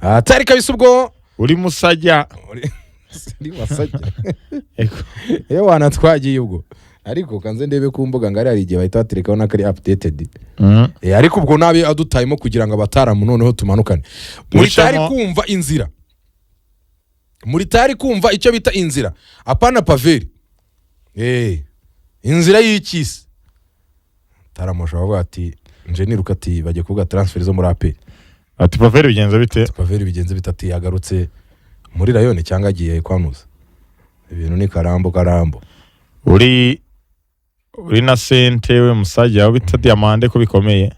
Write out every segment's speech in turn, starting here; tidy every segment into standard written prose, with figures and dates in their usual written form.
atari kabisa ubwo uri musajya uri wasajya yewe wanatwagiye ubwo ariko kanze ndebe ku mbuga ngari hari igihe bahita baterekaho n'akari updated ariko ubwo nabi adutayemo kugira ngo abataramu noneho tumanukane muri tari kumva inzira muri tari kumva icyo bita inzira apana paveri inzira y'ikisi taramosha bavuga ati nje niruka ati bagiye kuvuga transfer zo muri AP ati paveri bigenze bite paveri bigenze bite ati yagarutse muri rayone cyangwa agiye kwanuza ibintu ni karambo uri na sente we musajya bita diamande ko bikomeye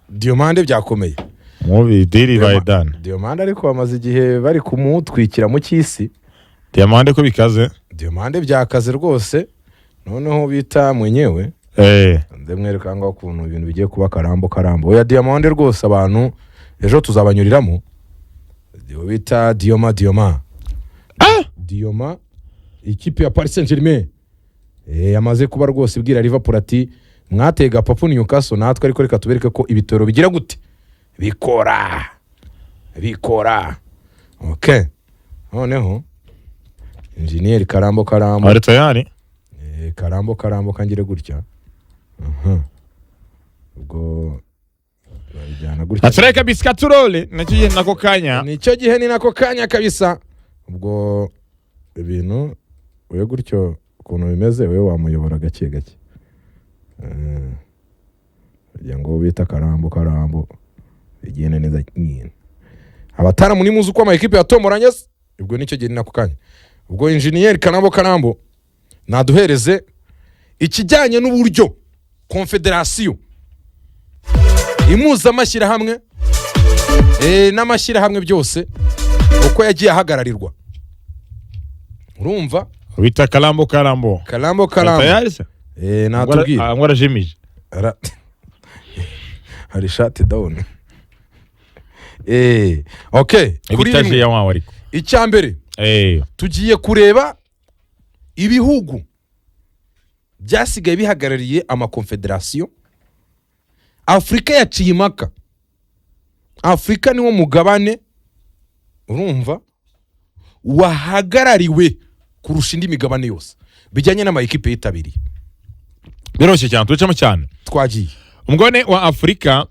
diamande byakomeye mubi diri baidana diamande ariko bamaze igihe bari kumutwikira mu cyisi diamande ko bikaze diamande byakaze rwose noneho bita mwenyewe ndemwereka ngo ukuntu ibintu bigiye kuba karambo oya diamande rwose abantu ejo tuzabanyuriramo bita Dioma ikipe ya Paris Saint-Germain yamaze kuba rwose ibwira Liverpool ati mwatega papu Newcastle natwe ariko reka tubereke ko ibitoro bigira gute bikora okay noneho engineer karambo ari tayari karambo kangire gutya ubwo bijyana gutya atreka biskaturole nicyo gihe ni nako kanya kabisa ubwo ibintu we gutyo ukuntu bimeze we wamuyobora gake kugira ngo bita karambo bigene neza nyine abatara muri muzi uko ama equipe yatomoranye ubwo nicyo gihe ni nako kanya ubwo engineer karambo naduhereze ikijyanye n'uburyo confederation imuza amashyirahamwe n'amashyirahamwe byose uko yagiye ahagararirwa urumva bita karambo natubwira angora jimije hari shut down okay kuri itaje ya wawe ariko icyambere tugiye kureba ibihugu byasigaye bihagarariye ama confederation Afrika yaciye impaka Afrika niwo mugabane urumva wahagarariwe kurusha indi migabane yose bijyanye n'ama equipe yitabiriye biroroshye cyane tucamo cyane twagiye umugabane wa Afrika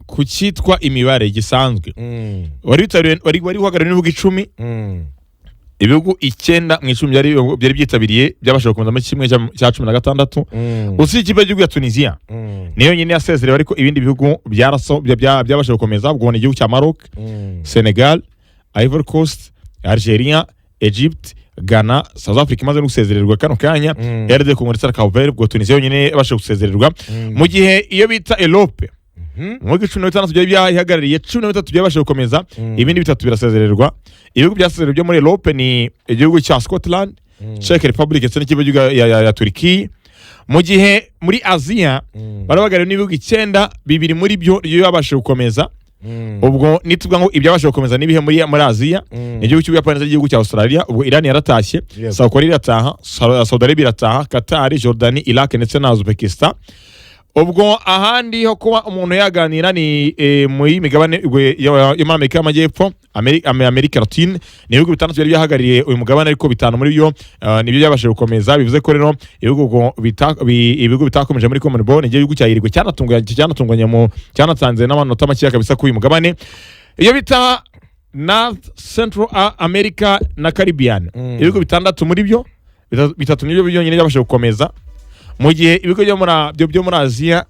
ku cyitwa imibare gisanzwe wari uhagarariwe n'ibihugu 10 ibihugu 9 mu 10 byari byitabiriye byabashije gukomeza mu kimwe cya 16 usibye ikipe y'igihugu ya Tunisia niyo nyine yasezerewe ariko ibindi bihugu byabashije gukomeza ubwo ni igihugu cya Maroc Senegal Ivory Coast Algeria Egypt Ghana South Africa imaze gusezererwa kano kanya RD Congo ndetse na Cape Verde ubwo Tunisia nyine yabashije gusezererwa mu gihe iyo bita Europe mu gihe 16 byayihagarariye 13 byabashije gukomeza ibindi bitatu birasezererwa ibihugu byasezererwa byo muri Europe ni igihugu cya Scotland Czech Republic ndetse n'ikipe ya Turkiya mu gihe muri Asia barabagarira n'ibihugu 9 bibiri muri byo yabashije gukomeza ubwo nitubwa ngo ibyabashije gukomeza nibihe muri Asia igihugu cy'Ubuyapani n'igihugu cya Australia ubwo Iran yaratashye South Korea irataha Saudi Arabia irataha Qatar Jordan Iraq ndetse na Uzbekistan ubwo ahandi ho kuba umuntu yaganira ni muri migabane yo Amerika y'Amajyepfo Amerika Latine ni ibihugu bitandatu byari byahagarariye uyu mugabane ariko bitanu muri byo nibyo byabashije gukomeza bivuze ko rero ibihugu bitakomeje muri Commonwealth igihugu cya Irigwe cyanatunganye mu cyanatanze n'amanota make kabisa ku uyu mugabane iyo bita North Central America na Caribbean ibihugu bitandatu muri byo bitatu nibyo byonyine byabashije gukomeza mu gihe ibigo byo muri Asia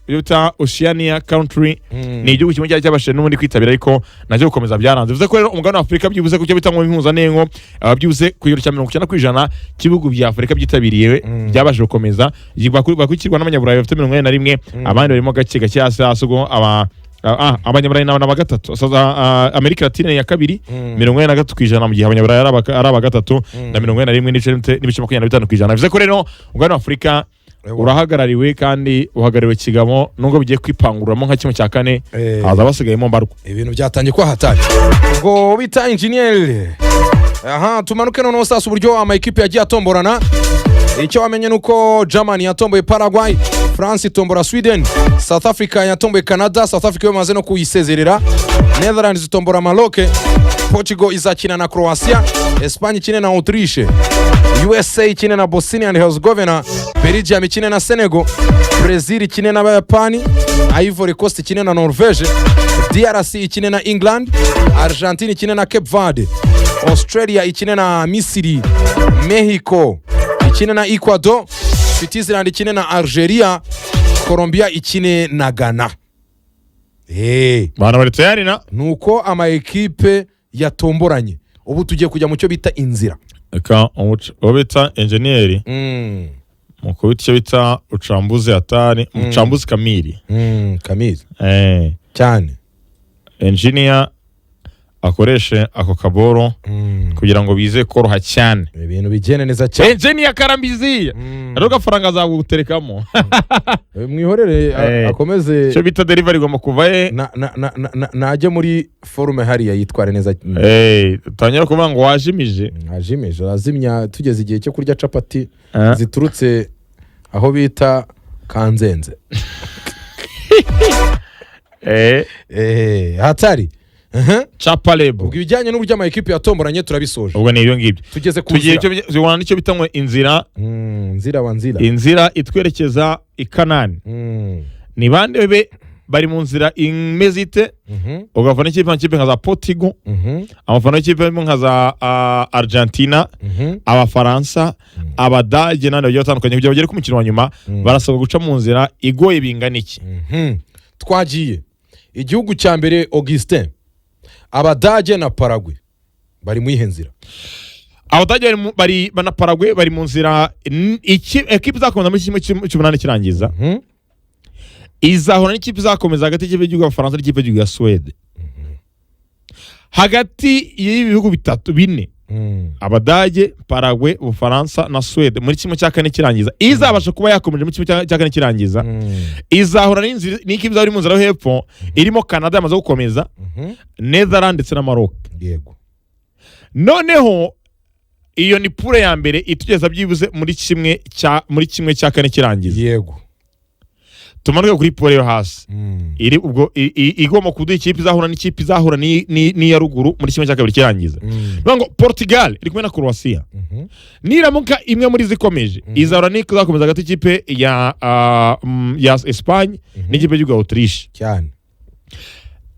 bita Oceania country ni igihugu kimwe cyabashije n'ubundi kwitabira ariko nacyo gukomeza byaranze bivuze ko rero umugabane wa Afrika byibuze ku cyo bita mu mpuzanengo byibuze ku 90% cy'ibihugu bya Afrika byitabiriye byabashije gukomeza bakurikirwa n'abanyaburayi bafite 41 abandi barimo gake hasi ubwo abanyaburayi n'abana bagatatu Amerika Latine ya kabiri 43% mu gihe abanyaburayi ari abagatatu na 41 n'ibice 25% bivuze ko rero umugabane wa Afrika urahagarariwe kandi uhagarariwe kigamo nubwo bigiye kwipanguramo nka kimwe cya kane haza basigayemo mbarwa ibintu byatangiye kwa hatari ubwo bita engineer tumanuke noneho sasa uburyo ama equipe yagiye atomborana icyo wamenye nuko Germany yatomboye Paraguay, France itombora Sweden, South Africa yatomboye Canada, South Africa yamaze no kuyisezerera, Netherlands itombora Maroc, Portugal izakina na Croatia, Espagne ikine na Autriche, USA ikine na Bosnia and Herzegovina, Belgium ikine na Senegal, Brazil ikine na Bayapani, Ivory Coast ikine na Norvege, DRC ikine na England, Argentine ikine na Cape Verde, Australia ikine na Misiri, Mexico ikine na Ecuador, Switzerland ikine na Algeria, Colombia ikine na Ghana. Bana bari tayari na nuko ama ekipe yatomboranye. Ubu tugiye kujya mu cyo bita inzira. Eka obita engineer muko bityo bita ucambuzi hatari ucambuzi kamili kamili cyane engineer akoreshe ako kaboro kugira ngo bize koroha cyane ibintu bigene neza cyane. Engineer karambizi ari gafaranga zaguterekamo mwihorere akomeze cyo bita delivery goma kuvaye najye muri forume hariya yitware neza. Tanyera kuvuga ngo wajimije azimya tugeze igihe cyo kurya capati ziturutse aho bita Kanzenze. Hatari Chapalebo. Ubwo ibijyanye n'uburyo ama ekipe yatomboranye turabisoje. Ubwo ni ibyo ngibyo. Tugeze ku nzira. Tugiye nicyo bitanywe inzira. Nzira wa nzira. Inzira itwerekeza i Kanani. Ni bande be bari mu nzira imezite. Ugafana ikipe nka za Portugal. Amafana ikipe nka za Argentina, Abafaransa, Abadage n'abandi bagiye batandukanye kugira bagere ku mukino wa nyuma barasabwa guca mu nzira igoye bingana iki. Twagiye igihugu cya mbere Augustin, Abadage na Paraguay bari mu ihenzira. Abadage bari bana Paraguay bari mu nzira ekipe zakomeza muri kimwe cy'umunani kirangiza. Izahura n'ikipe zakomeza hagati y'ikipe cy'igihugu Abafaransa n'ikipe cy'igihugu ya Sweden. Hagati y'ibihugu bitatu bine Abadage, Paraguay, Ubufaransa na Sweden muri kimwe cya kane kirangiza. Izabasha kuba yakomeje mu kimwe cya kane kirangiza. Izahura n'ikipe zari mu nzira hepfo irimo Canada yamaze gukomeza, Netherlands ndetse na Maroc. Yego. Noneho iyo ni pure ya mbere itugeza byibuze muri kimwe cya kane kirangiza. Yego. Tumanuke kuri pure yo hasi. Iri ubwo igomba kuduha ikipe izahura n'ikipe izahura ni ya ruguru muri kimwe cya kabiri kirangiza. Ngo Portugal iri kumwe na Croatia. Niramuka imwe muri zikomeje izahura n'izakomeza hagati ikipe ya Espagne n'ikipe y'u Autriche. Cyane.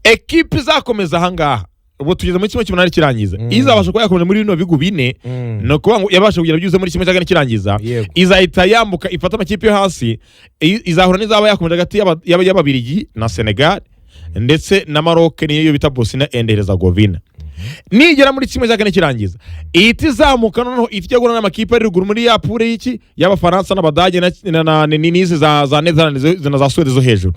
Ekipe izakomeza ahangaha ubu tugeze muri kimwe cy'umunani kirangiza. Izabasha kuba yakomeje muri bino bigu bine no kuba ngo yabasha kugira byuze muri kimwe cya kane kirangiza. Izahita yambuka ifata amakipe yo hasi izahura n'izaba yakomeje hagati y'Ababiligi na Senegal ndetse na Maroc niyo bita Bosnia and Herzegovina. Nigera muri kimwe cya kane kirangiza ihita izamuka noneho itijyagura n'amakipe ari ruguru muri ya pure y'iki y'Abafaransa n'Abadage na ninizi za Netherlands na za Sweden zo hejuru.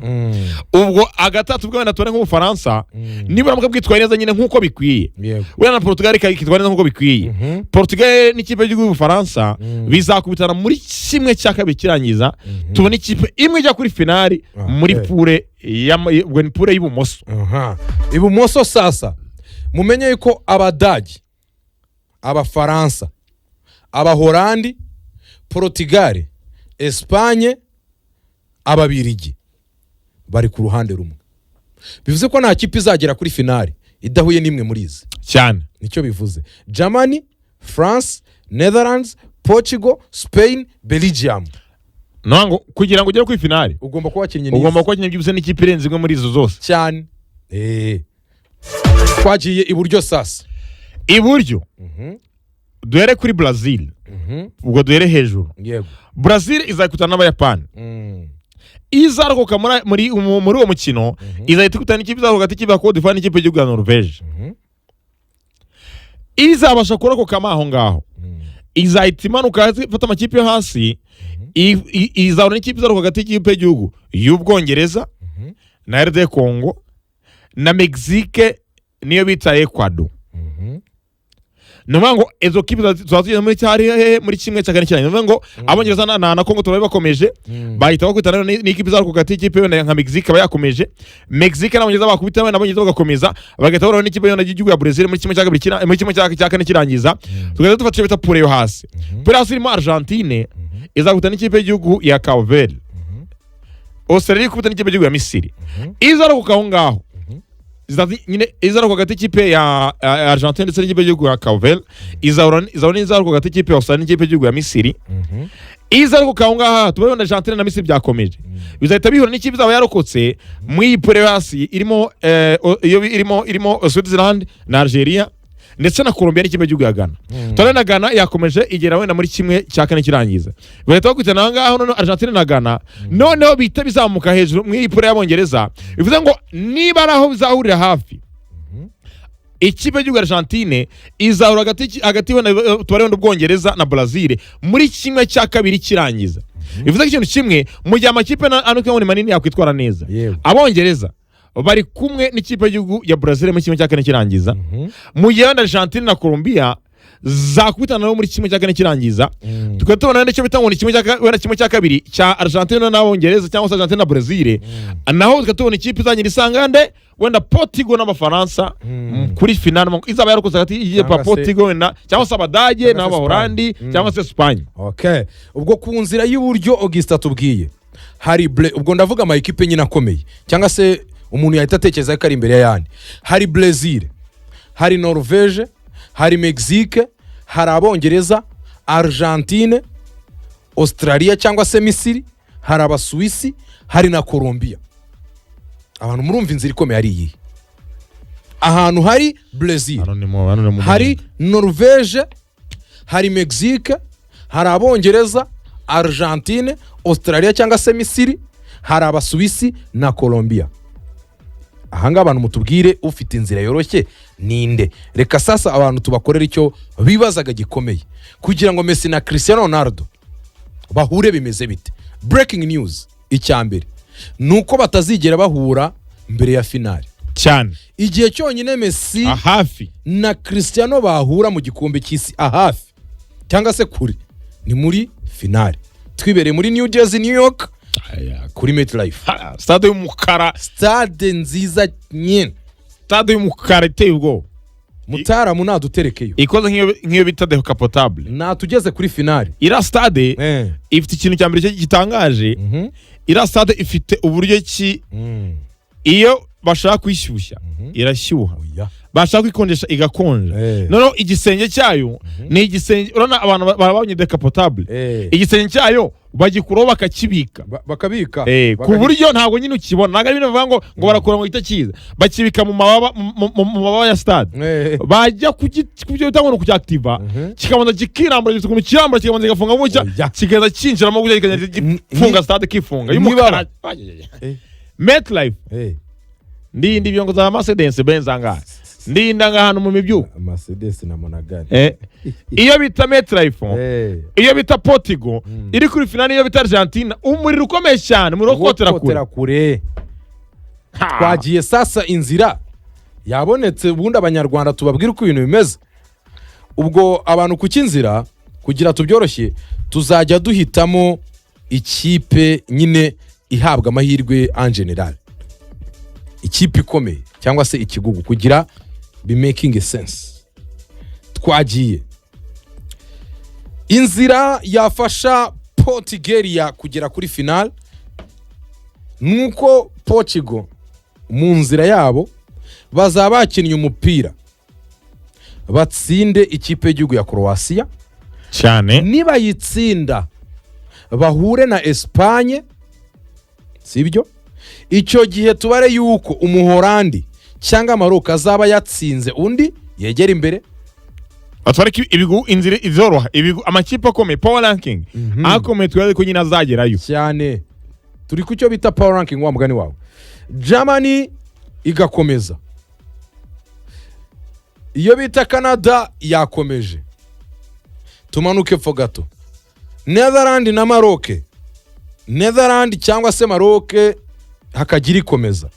Ubwo agatatu bwo wenda tubone nk'Ubufaransa nibura mukabwitwaye neza nyine nkuko bikwiye. Wenda na Portugal ikitwara neza nkuko bikwiye. Portugal n'ikipe y'Ubufaransa bizakubitana muri kimwe cya kabiri kirangiza tubone ikipe imwe ijya kuri finali muri pure pure y'ibumoso. Ibumoso sasa mumenye yuko Abadage, Abafaransa, Abahorandi, Portugal, Espagne, Ababiligi bari ku ruhande rumwe. Bivuze ko nta kipe izagera kuri finali idahuye n'imwe muri izi. Cyane. Nicyo bivuze. Germany, France, Netherlands, Portugal, Spain, Belgium. Nango kugira ngo ugere kuri finali ugomba kuba wakinnye byibuse n'ikipe irenze imwe muri izo zose. Cyane. Twagiye iburyo sasa. Iburyo duhere kuri Brazil. Ubwo duhere hejuru. Yego. Brazil izakutana n'Abayapani. Izarokoka muri uwo mukino izahita ikutana n'ikipe izarokoka ikipe ya Cote d'Ivoire n'ikipe y'Igihugu ya Norvege. Izabasha kurokoka aho ngaho. Izahita imanuka ifata amakipe yo hasi. Izahura n'ikipe izarokoka hagati y'ikipe y'Igihugu y'Ubwongereza na RD Congo na Mexique niyo bita Ecuador. Nuvango ezo kipe zazugeze muri kimwe cya kane cyane. Nuvango Abongereza na Congo turabe bakomeje bahita bakutana n'ikipe zarokoka hagati y'ikipe nka Mexique bayakomeje. Mexique n'Abongereza bakubita n'Abongereza bagakomeza bagahita bahura n'ikipe y'Igihugu ya Brazil muri kimwe cya kabiri muri kimwe cya kane kirangiza. Tugahita dufata bita pure yo hasi. Pure hasi irimo Argentine, izakubita n'ikipe y'igihugu ya Cape Australia ikubita n'ikipe y'igihugu ya Misiri izarokoka aho ngaho izarokoka hagati y'ikipe ya Argentine ndetse n'ikipe y'igihugu ya Cape izahura n'izarokoka hagati y'ikipe ya Australia n'ikipe y'igihugu ya Misiri izarokoka aho ngaho tubona Argentine na Misiri byakomeje bizahita bihura n'ikipe izaba yarokotse mu ipure hasi irimo Switzerland na Algeria ndetse na Colombia n'ikipe y'igihugu ya Ghana tore na Ghana yakomeje igera wenda muri kimwe cya kane kirangiza bahita bakubitana aho ngaho none Argentine na Ghana noneho bita bizamuka hejuru mu ipure y'Abongereza bivuze ngo niba ari aho bizahurira hafi ikipe y'igihugu Argentine izahura hagati tubare wenda Ubwongereza na Brazil muri kimwe cya kabiri kirangiza bivuze ko ikintu kimwe mu gihe amakipe anuka ngo ni manini yakwitwara neza Abongereza bari kumwe n'ikipe y'igihugu ya Brazil muri kimwe cya kane kirangiza mu gihe Argentine na Colombia zakubitana nabo muri kimwe cya kane kirangiza tukaba tubona n'icyo bita ngo ni kimwe cya kabiri cya Argentine n'Abongereza cyangwa se Argentine na Brazil naho tukaba tubona ikipe izanye isangande wenda Portugal n'Abafaransa kuri finale izaba yarokoze hagati y'igiye pa Portugal wenda cyangwa se Abadage n'Abahorandi cyangwa se Spain. Okay, ubwo ku nzira y'uburyo Augusta tubwiye hari ubwo ndavuga ama equipe nyine akomeye cyangwa se umuntu yahita atekereza ko ari imbere y'ayandi hari Brazil hari Norvège hari Mexique hari Abongereza Argentine Australia cyangwa se Misiri hari Abasuwisi hari na Colombia. Abantu murumva inzira ikomeye ari iyi ahantu hari Brazil hari Norvège hari Mexique hari Abongereza Argentine Australia cyangwa se Misiri hari Abasuwisi na Colombia. Ahanga abantu mutubwire ufite inzira yoroshye ninde. Reka sasa abantu tubakorera icyo bibazaga gikomeye kugira ngo Messi na Cristiano Ronaldo bahure bimeze bite. Breaking news icyambere nuko batazigera bahura mbere ya finale cyane igihe cyonyine Messi hafi na Cristiano bahura mu gikombe cy'isi hafi cyangwa se kuri ni muri finale twibereye muri New Jersey New York kuri MetLife stade y'umukara stade nziza nyine stade y'umukara iteye ubwo Mutaramu naduterekeyo ikoze nk'iyo bita decapotable natugeze kuri finale ira stade ifite ikintu cya mbere gitangaje ira stade ifite uburyo ki iyo bashaka kwishyushya irashyuha bashaka kwikonjesha igakonja noneho igisenge cyayo ni igisenge urana abantu babonye decapotable igisenge cyayo bagikuraho bakakibika bakabika ku buryo ntabwo nyine ukibona ntabwo ari bivuga ngo barakura ngo gita cyiza bakibika mu mababa ya stade bajya kubyo bitangwa no kucyactiva kikabanza kikirambura gisukumu kirambura kikabanza kigafunga bucya kigaza kinjiramo gutya gifunga stade kifunga y'umukara MetLife ndindi byongo za Mercedes Benz anga ndinda ngahantu mu mibyuko Mercedes na Monagari iyo bita MetLife iyo bita Portugal iri kuri finale iyo bita Argentina umuriro ukomeye cyane muri kotera kure twagiye sasa inzira yabonetse ubundi abanyarwanda tubabwira uko ibintu bimeze ubwo abantu ku kinzira kugira tubyoroshye tuzajya duhitamo ikipe nyine ihabwa amahirwe en general ikipe ikomeye cyangwa se ikigugu kugira be making sense. Twagiye inzira yafasha Portugal kugera kuri final nuko Portugal mu nzira yabo bazaba bakinnye umupira batsinde ikipe y'igihugu ya Croatia cyane niba yitsinda bahure na Espagne sibyo icyo gihe tubare yuko umuhorandi cyangwa Maroc azaba yatsinze undi yegera imbere atwareka ibigu inzira izoroha ibigu amakipe akomeye power ranking akomeye twari ko nyina azagerayo cyane turi ku cyo bita power ranking wa mugani wawe Germany igakomeza iyo bita Canada yakomeje tumanuke fo gato Netherland na Maroc Netherland cyangwa se Maroc hakagira ikomeza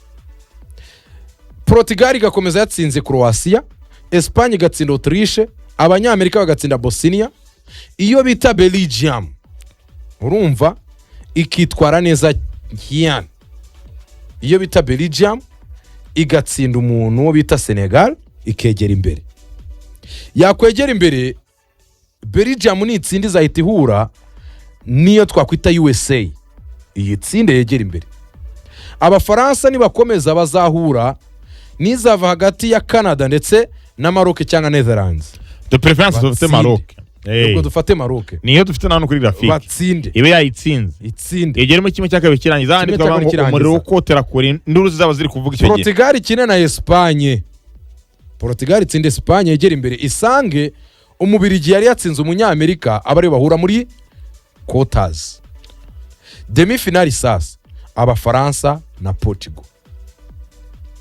Portugal igakomeza yatsinze Croatia Espagne igatsinda Autriche abanyamerika bagatsinda Bosnia iyo bita Belgium urumva ikitwara neza cyane iyo bita Belgium igatsinda umuntu bita Senegal ikegera imbere yakwegera imbere Belgium ni itsinda izahita ihura niyo twakwita USA iyi tsinde yegera imbere. Abafaransa nibakomeza bazahura n'izava hagati ya Canada ndetse na Maroc cyangwa Netherlands. de preference dufite Maroc. Ubwo dufate Maroc niyo dufite nano kuri graphique batsinde ibe yayitsinze itsinde igere mu kimwe cy'akabiri kirangiza handi twaba ngo umuriro ukotera kuri nduru zaba ziri kuvuga icyo gihe. Portugal ikine na Espagne. Portugal itsinde Espagne yegera imbere isange umubirigi yari yatsinze umunyamerika abari bahura muri quarters. Demi finale sasa Abafaransa na Portugal.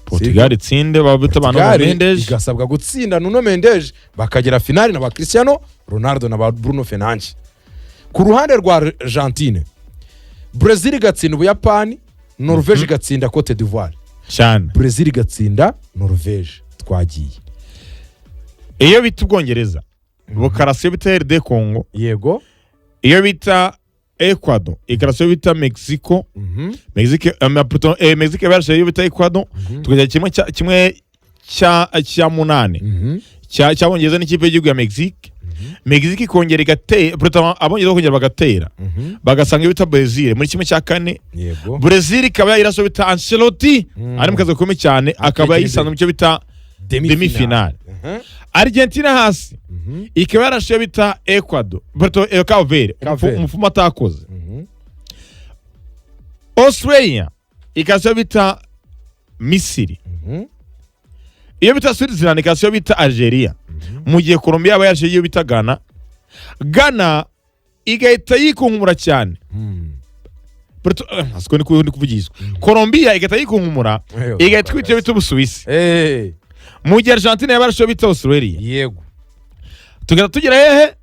Portugal itsinde babita abantu Mendes igasabwa gutsinda Nuno Mendes bakagera finale na ba Cristiano Ronaldo na ba Bruno Fernandes. Ku ruhande rwa Argentine Brazil gatsinda Ubuyapani, Norvège gatsinda Cote d'Ivoire. cyane Brazil gatsinda Norvège twagiye. iyo bita Ubwongereza Bukarasi bita RD Congo, Yego iyo bita Ecuador ikarasi bita Mexico, Mexique barashe iyo bita Ecuador, tukajya kimwe cya munane cyabongereza n'ikipe y'igihugu ya Mexique. Mexique ikongera igatera abongereza kongera bagatera bagasanga iyo bita Brazil muri kimwe cya kane. Yego Brazil ikaba yayiraso bita Ancelotti ari mu kazi gakomeye cyane akaba yayisanze mu cyo bita demi finale. Argentina hasi ikaba yarashe bita Ecuador Cabo Verde umufumo atakoze. Australia ikasho bita Misiri, iyo bita Switzerland ikasho bita Algeria, mu gihe Colombia aba yarashe iyo bita Ghana igahita yikunkumura cyane. Asiko ni kuvugishwa Colombia igahita yikunkumura igahita kwita bita Ubusuwisi. Mu gihe Argentina yabarashe bita Australia. Yego tugera hehe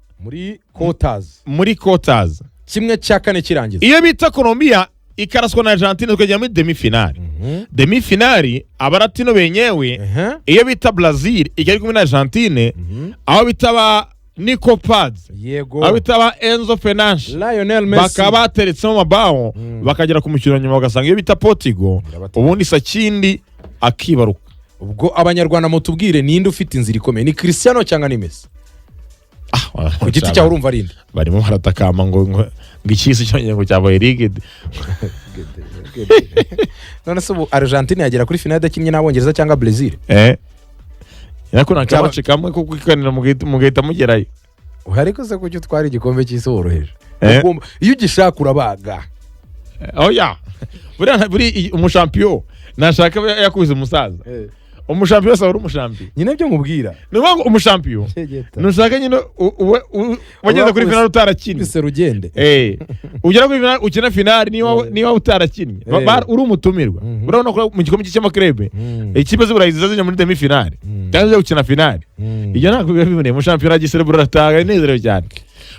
muri quarters kimwe cya kane kirangiza. Iyo bita Colombia ikaraswa na Argentina tukajya muri demi finale. Demi finale abaratino benyewe iyo bita Brazil ikari kumwe na Argentine aho bitaba Nico Paz, Yego aho bitaba Enzo Fernandes, Lionel Messi bakaba bateretsemo mabao bakagera ku mukino nyuma bagasanga iyo bita Portugal ubundi Sakindi akibaruka. Ubwo abanyarwanda mutubwire ninde ufite inzira ikomeye, ni Cristiano cyangwa ni Messi? Ku giti cyawe urumva arinde barimo baratakama ngo ngikisi cyonyine ngo cyabaye Ligue. None se ubu Argentine yagera kuri finale dakinnye n'Abongereza cyangwa Brazil? Yako nakabace kamwe ko kwikanira mu gahita mugerayo. Ariko se kucyo twari igikombe cy'isi woroheje. Iyo ugishaka urabaga. Oya. Buri umushampion nashaka yakubiza umusaza. Umushampion sa uri umushampion. Nyine byo mubwira. Nibango umushampion. Nushaka nyine wageze kuri finale utarakinnye. Bise rugende. Ugera kuri finale ukina finale niba utarakinnye. Uri umutumirwa. Urabona ko mu gikombe cy'amakrebe ikipe z'Uburayi ziza muri demi finale. Kandi ukina finale. Iyo ntabwo biboneye umushampion agiserebura ataga nezerewe cyane.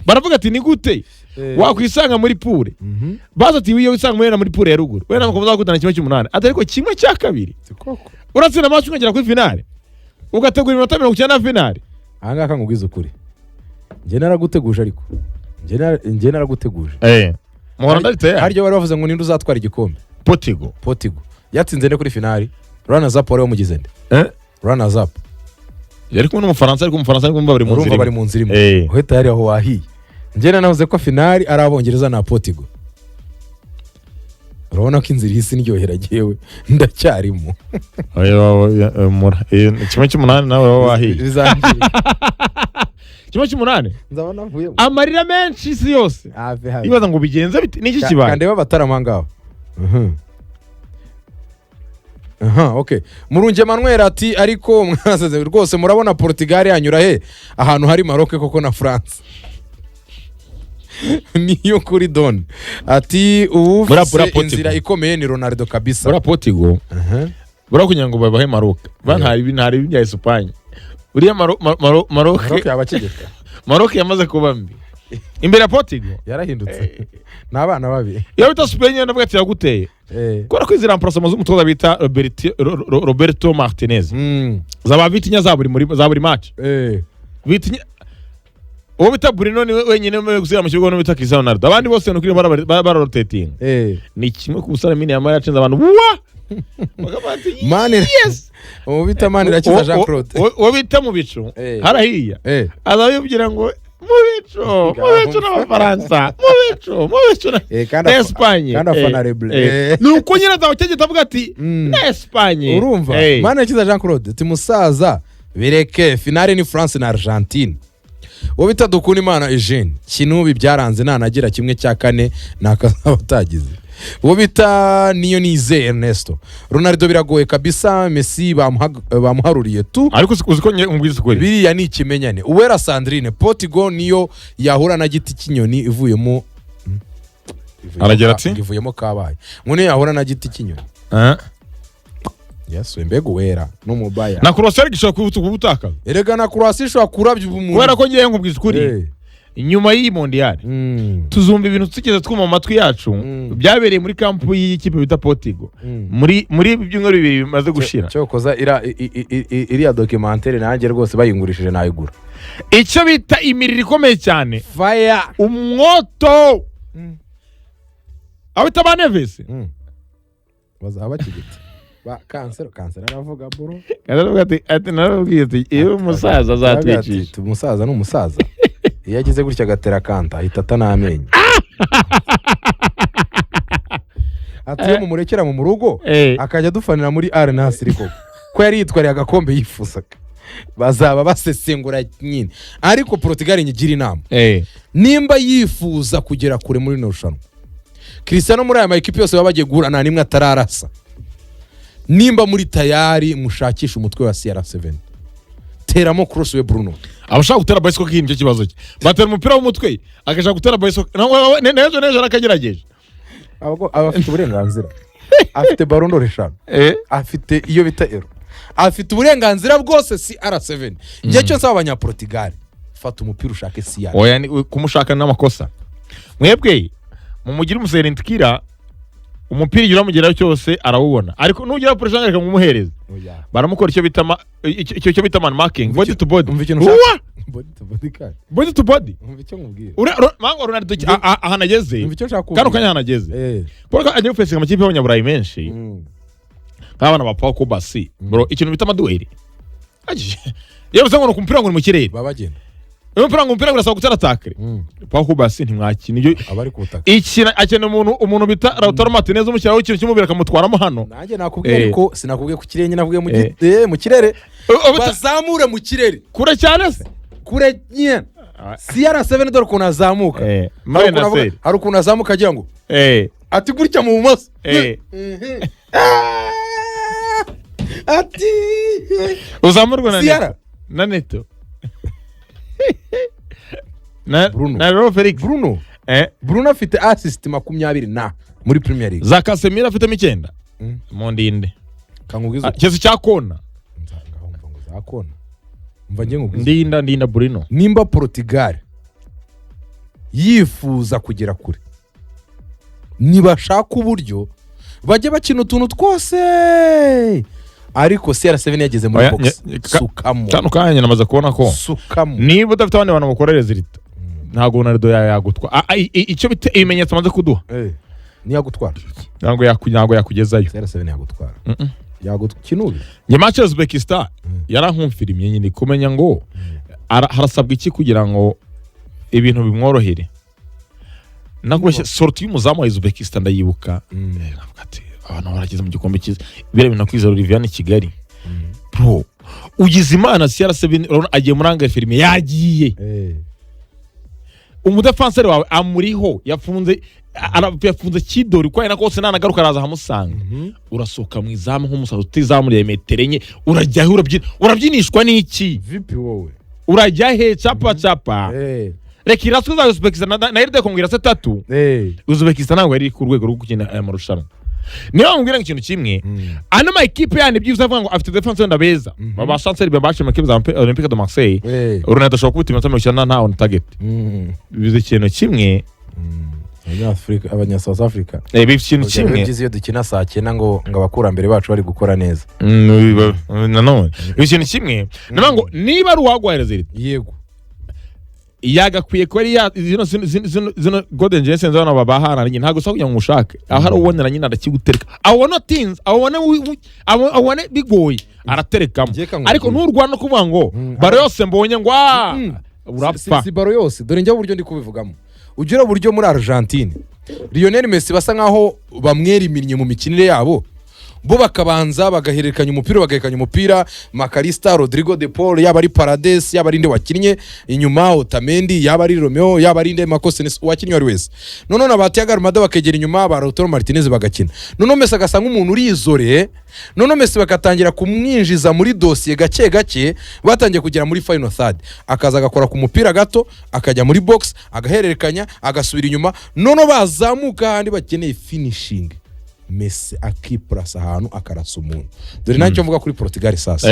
Baravuga ati ni gute wakwisanga muri pure baza ati wiyo wisanga muri pure ya ruguru wena mukomeza gutana kimwe cy'umunani atariko kimwe cya kabiri uratsinda match ungagera kuri finale ugategura iminota 90 na finale. Aha ngaka ngubwiza ukuri nje naraguteguje ariko nje naraguteguje muhora ndahita haryo bari bavuze ngo ninde uzatwara igikombe. Portugal yatsinze ne kuri finale runners up wari wamugize nde runners up yari kumwe n'umufaransa ariko umufaransa ariko bari mu nzira uhita yari aho wahiye. Njye navuze ko finale ari Abongereza na Portugal. Urabona ko inzira isi ndyohera giyewe ndacyarimo. Kimwe cy'umunani nawe wahiye. Kimwe cy'umunani nzabona mvuye amarira menshi isi yose ibaza ngo bigenze bite niki kibaye kandi babatarama ngaho. Okay. Murunge Manuel ati ariko mwasaze rwose murabona Portugal yanyura he ahantu hari Maroc koko na France. Niyo kuri Don ati ubu inzira ikomeye ni Ronaldo kabisa. Bura Portugal kugira ngo babahe Maroc ntari ibya Espagne. Uriya Maroc yabakigeka Maroc yamaze kuba mbi imbere ya Portugal yarahindutse n'abana babi. Iyo bita Spain navuga ati yaguteye kora ko izira remplacement z'umutoza bita Roberto Martinez zaba bitinya za buri match bitinya uwo bita Bruno ni wenyine gusira mu kigo no bita Cristiano Ronaldo abandi bose no kuri rotating ni kimwe ku busara mini yamara yacenze abantu bagabati Mane uwo bita Mane rakiza Jean Claude uwo bita mu bicu harahiya azabibwira ngo mubico n'abafaransa mubico na Espagne kandi afana Reble nuko nyine azawutegeta avuga ati na Espagne urumva mana kiza Jean Claude ati musaza bireke finale ni France na Argentine uwo bita Dukundimana Eugene kinubi byaranze nanagira kimwe cya kane nakazabatagize uwo bita Niyonize Ernesto Ronaldo biragoye kabisa Messi bamuharuriye tu ariko uziko umubwiza ukuri biriya ni ikimenyane Uwera Sandrine Portugal niyo yahura na giti kinyoni ivuyemo aragira ati ivuyemo kabaye ngone yahura na giti kinyoni Yes, mbego Uwera n'umubaya na Croatia gishobora kubutaka erega na Croatia ishobora kurabya umuntu kubera ko ngiye nkubwiza ukuri inyuma y'iyi mondial tuzumva ibintu tukigeze twuma amatwi yacu byabereye muri kampu y'ikipe bita Portugal muri ibyumweru bibiri bimaze gushira cyo koza iriya documentaire nanjye rwose bayingurishije nayigura icyo bita imiriro ikomeye cyane fire umwoto abita ba Neves bazaba kigiti ba kansero aravuga bro aravuga ati narabwiye ati iyo umusaza azatwicisha umusaza n'umusaza iyo yagize gutya gatera kanta ahita atanamenye ati yo mumurekera mu rugo akajya dufanira muri Al Nassr ko yari yitwariye agakombe yifuzaga bazaba basesengura nyine ariko Portugal nyigira inama nimba yifuza kugera kure muri no Cristiano muri aya makipe yose babagiye guhura nta nimwe atararasa nimba muri tayari mushakisha umutwe wa CR7 teramo crosswe Bruno abashaka gutera bicycle k'icyo kibazo cye batera umupira w'umutwe agashaka gutera bicycle nejo nakagerageje abafite uburenganzira afite Ballon d'Or 5 afite iyo bita Euro afite uburenganzira bwose CR7 ngiye cyo nsaba abanya Portugal fata umupira ushake CR oya ni kumushaka n'amakosa mwebwe mu mugira umuserentikira umupira igira mugeraho cyose arawubona ariko nugera pour changer kumuhereza baramukora icyo bita man marking body to body umva ikintu ushaka body to body umva icyo nkubwira mango Ronaldo ahanageze umva icyo nshaka kandi ukanya ahanageze kuko agiye gufesinga amakipe y'abanyaburayi menshi nk'abana ba Pau Kubasi bro ikintu bita amadueli yewe ngo kumpira ngo mu kirere babagenda umupira urasaba gutera takre Pau Kubasi ntimwakina ibyo abari kubutaka ikina akene umuntu bita Lautaro Martinez umukira w'ikintu kimubira kamutwaramo hano nanjye nakubwiye ariko sinakubwiye ku kirenge nakubwiye mu kirere bazamure mu kirere kure cyane se kure nyine CR7 dore ukuntu azamuka hari ukuntu azamuka agira ngo ati gutya mu bumoso ati uzamurwa na Neto na Felix Bruno afite assist 20 na muri Premier League za Casemiro afite 9 mu ndinde kangugizo cyese cyakona zakona umva ngiye ngugizo ndinda Bruno nimba Portugal yifuza kugera kure nibashaka uburyo bajye bakina utuntu twose ariko CR7 yageze muri box sukamo cyane kanya namaze kubona ko sukamo niba udafite abandi bantu bakorereza rita ntago Ronaldo yagutwa icyo bite ibimenyetso amaze kuduha ni yagutwara ntago yakugezayo CR7 yagutwara kinubi nge match ya Uzbekistan yarankumfirimye nyine kumenya ngo harasabwa iki kugira ngo ibintu bimworohere nagwashye sorti y'umuzamu wa Uzbekistan ndayibuka ati abantu barageze mu gikombe cyiza bire binakwiza Olivier Kigali bro ugize imana CR7 agiye muranga filime yagiye umudefanseri wawe amuriho yafunze kidori kwa ina kose nanagaruka araza hamusanga urasoka mu izamu nk'umusaza utizamuriye metero enye urajya urabyinishwa n'iki vipi wowe urajya he chapa reka iraswe za Uzbekistan na iride kongira se 3 Uzbekistan ntabwo yari ku rwego rwo gukina aya marushanwa niyo mbwira ikintu kimwe ano ma equipe yandi byiza avuga ngo afite defense wenda beza baba chancelier babashe mu equipe za Olympique de Marseille Ronaldo ashobora kubuta iminota 90 nta on target bize ikintu kimwe Abanyafrika abanya-South Africa bize ikintu kimwe byiza iyo dukina saa 9 ngo abakurambere bacu bari gukora neza nanone bize ikintu kimwe ngo niba ari uwagwahereza yego yagakwiye ko ari zino Golden Jensen zano babahana nyine ntago so kugira ngo mushake aho ari ubonera nyine adakigutereka abona teens abona bigoye araterekamo ariko n'urwana kuvuga ngo baro yose mbonye ngo urapfa. si baro yose dore njya uburyo ndi kubivugamo ugira buryo muri Argentine Lionel Messi basa nkaho bamwera iminnye mu mikinire yabo bo bakabanza bagahererekanya umupira Makalista, Rodrigo de Paul, yaba ari Paredes, yaba ari nde wakinnye inyuma Otamendi, yaba ari Romeo, yaba ari nde Marcos wakinnye ari wese none Thiago Almada bakegera inyuma ba Lautaro Martinez bagakina none Messi agasa nk'umuntu urizore none Messi bakatangira kumwinjiza muri dossier gake batangiye kugera muri final third akaza agakora ku mupira gato akajya muri box agahererekanya agasubira inyuma none bazamuka handi bakeneye finishing Messi akiprasa ahantu akarasa umuntu dore nacyo mvuga kuri Portugal sasa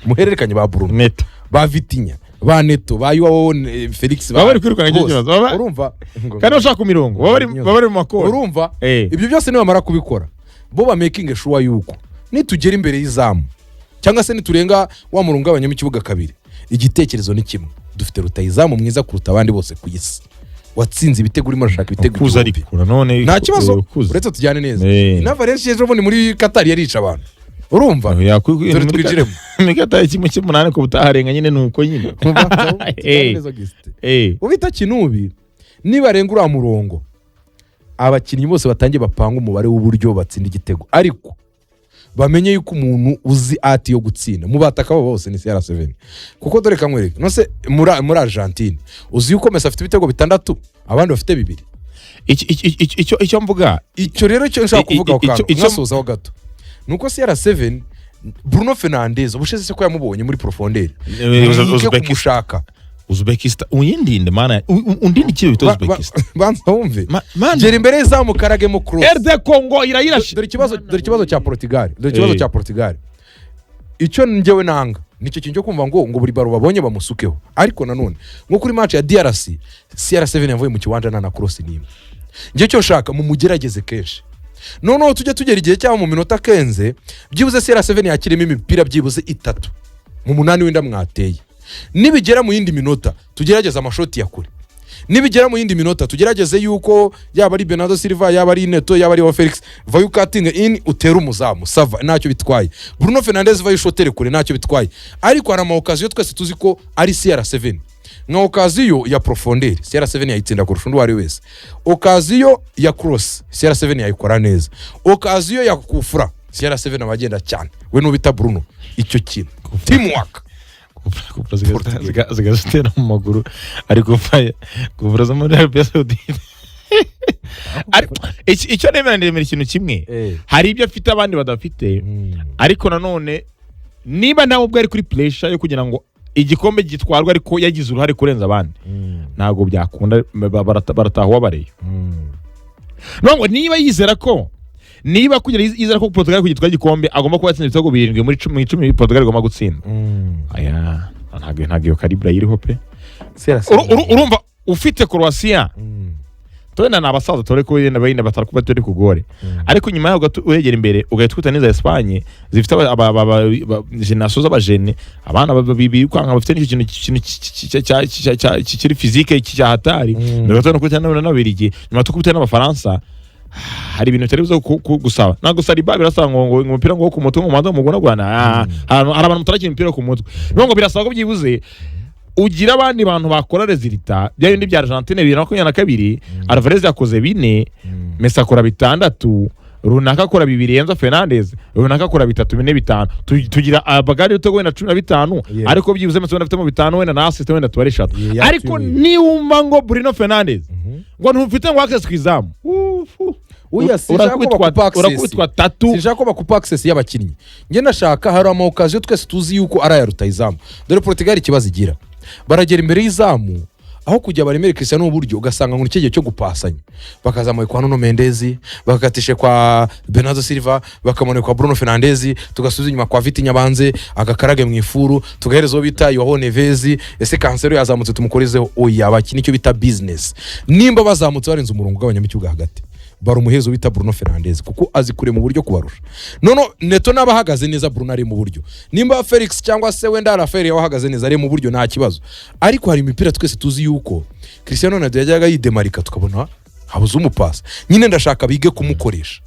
muhererekanye ba Bruno Neto ba Vitinha ba Neto ba Joao Felix bari kwirukana ikibazo urumva kandi bashaka ku mirongo bari mu makoro urumva ibyo byose ni bamara kubikora bo ba making sure yuko nitugera imbere y'izamu cyangwa se niturenga wa murongo abanyamo ikibuga kabiri igitekerezo ni kimwe dufite rutayizamu mwiza kuruta abandi bose ku isi watsinze ibitego urimo urashaka ibitego kuza ari kura none nta kibazo uretse tujyane neza na Valencia ejo bundi muri Qatar yarica abantu urumva dore twinjiremo muri Qatar kimwe cy'umunani ko butaharenga nyine nuko nyine ubita kinubi nibarenga uriya murongo abakinnyi bose batangiye bapanga umubare w'uburyo batsinda igitego ariko bamenye yuko umuntu uzi ati yo gutsinda mu bataka babo bose ni CR7 kuko dore kamwereka nose muri Argentine uzi yuko Messi afite ibitego 6 abandi bafite 2 icyo mvuga icyo rero cyo nshaka kuvuga nkasozaho gato nuko CR7 Bruno Fernandes ubushize ko yamubonye muri profondeur kumushaka Uzbekistan uyindinde mana undinde kiyo bito Uzbekistan banza wumve gera imbere zamu karagemo cross RD Congo irayirashe dore ikibazo cya Portugal icyo njyewe nanga nicyo kintu cyo kumva ngo buri baro babonye bamusukeho ariko nanone nko kuri match ya DRC CR7 yavuye mu kiwanja na cross nimwe ngiye cyo shaka mu mugerageze kenshi noneho tugera igihe cyangwa mu minota kenze byibuze CR7 yakiremo imipira byibuze 3 mu munani wenda mwateye nibigera mu yindi minota tugerageza amashoti ya kure nibigera mu yindi minota tugerageze yuko yaba ari Bernardo Silva yaba ari Neto yaba ari Felix vayu cutting in utera umuzamu sava ntacyo bitwaye Bruno Fernandes vayu shotere kure ntacyo bitwaye ariko hari ama occasion twese tuzi ko ari CR7 nka occasion ya profondeur CR7 yayitsinda kurusha undi wari wese occasion ya cross CR7 yayikora neza occasion ya kufura CR7 abagenda cyane we nubita Bruno icyo kintu teamwork zigazitera mu maguru ariko kuvura zo muri Arabia Saudite icyo nemera ikintu kimwe hari ibyo afite abandi badafite ariko nanone niba nawe ubwo ari kuri pressure yo kugira ngo igikombe gitwarwa ariko yagize uruhare kurenza abandi ntago byakunda baratahuwa bareyo nongo niba yizera ko niba kugira yizera ko Portugal kugitwara igikombe agomba kuba atsinze ibitego 7 muri 10 Portugal igomba gutsinda aya ntago iyo calibre iriho pe urumva ufite Croatia tona nabasaza tore ko yenda bayina batarakuba turi kugore ariko nyuma yaho uregera imbere ugahita neza Espagne zifite generation z'abajene abana babiri kwanga bafite n'ikintu kiri physique cyahatari ndagatona ko cyane n'abirigi nyuma tukubite n'abafaransa hari ibintu bitari bizo gusaba nago Saliba birasaba ngo umupira ngo ku mutwe mu manda mugona gwana hari abantu mutarakina umupira ku mutwe ngo birasaba ko byibuze ugira abandi bantu bakora resultat by'ibindi bya Argentine 2022 Alvarez yakoze 4 Messi akora 6 runaka akora 2 Enzo Fernandez runaka akora 3 4 5 tugira abagari utego wenda 15 ariko byibuze Messi afite mu 5 wenda na assist wenda 3 ariko niwumva ngo Bruno Fernandes ngo ntufite ngo access kwizamu uya urakubitwa 3 sinshaka bakupa access y'abakinnyi nge nashaka hari ama occasion twese tuzi yuko ari ya rutayizamu dore Portugal ikibazo igira baragera imbere y'izamu aho kujya baremere Cristiano uburyo ugasanga ngo nicyo cyo gupasanya bakazamuye kwa Nuno Mendes bakatishe kwa Bernardo Silva bakamone kwa Bruno Fernandes tugasubiza inyuma kwa Vitinha banze agakarage mu ifuru tugaherezo bita Joao Neves ese Cancelo yazamutse tumukorezeho oya abakini cyo bita business nimba bazamutse barenze umurongo w'abanyamicyuga hagati baro muhezo bita Bruno Fernandes kuko azi kure mu buryo kubarusha nono Neto nabahagaze neza Bruno ari mu buryo nimba Felix cyangwa se wenda Rafael yahagaze neza ari mu buryo nta kibazo ariko hari imipira twese tuzi yuko Cristiano Ronaldo yajyaga yidemarika tukabona habuze umupasa nyine ndashaka bige kumukoresha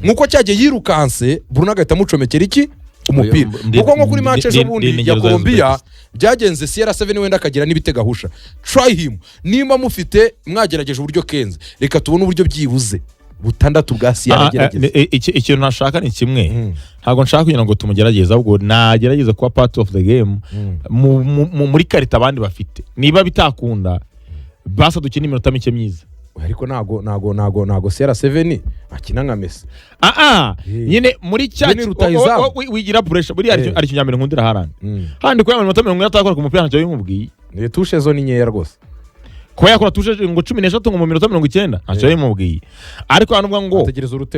nkuko cyagiye yirukanse Bruno agahita mucomekera iki umupira kuko nko kuri match ejo bundi ya Colombia byagenze CR7 wenda akagira n'ibitegahusha try him nimba mufite mwagerageje uburyo Kenze reka tubone uburyo byibuze butandatu bwa CR gerageza ikintu nashaka ni kimwe ntago nshaka kugira ngo tumugerageze ahubwo nagerageza kuba part of the game muri karita abandi bafite niba bitakunda basa dukina iminota mike myiza ariko nago CR7 akina nka Messi nyine muri cya wigira pressure buri ari kinyambere nkundira harandi handi ko yamara iminota 40 atakora ku mupira ntacyo bimubwiye ni touche zo ni nyeya rwose ko yakora touche ngo 13 ngo mu minota 90 ntacyo bimubwiye ariko hanubwa ngo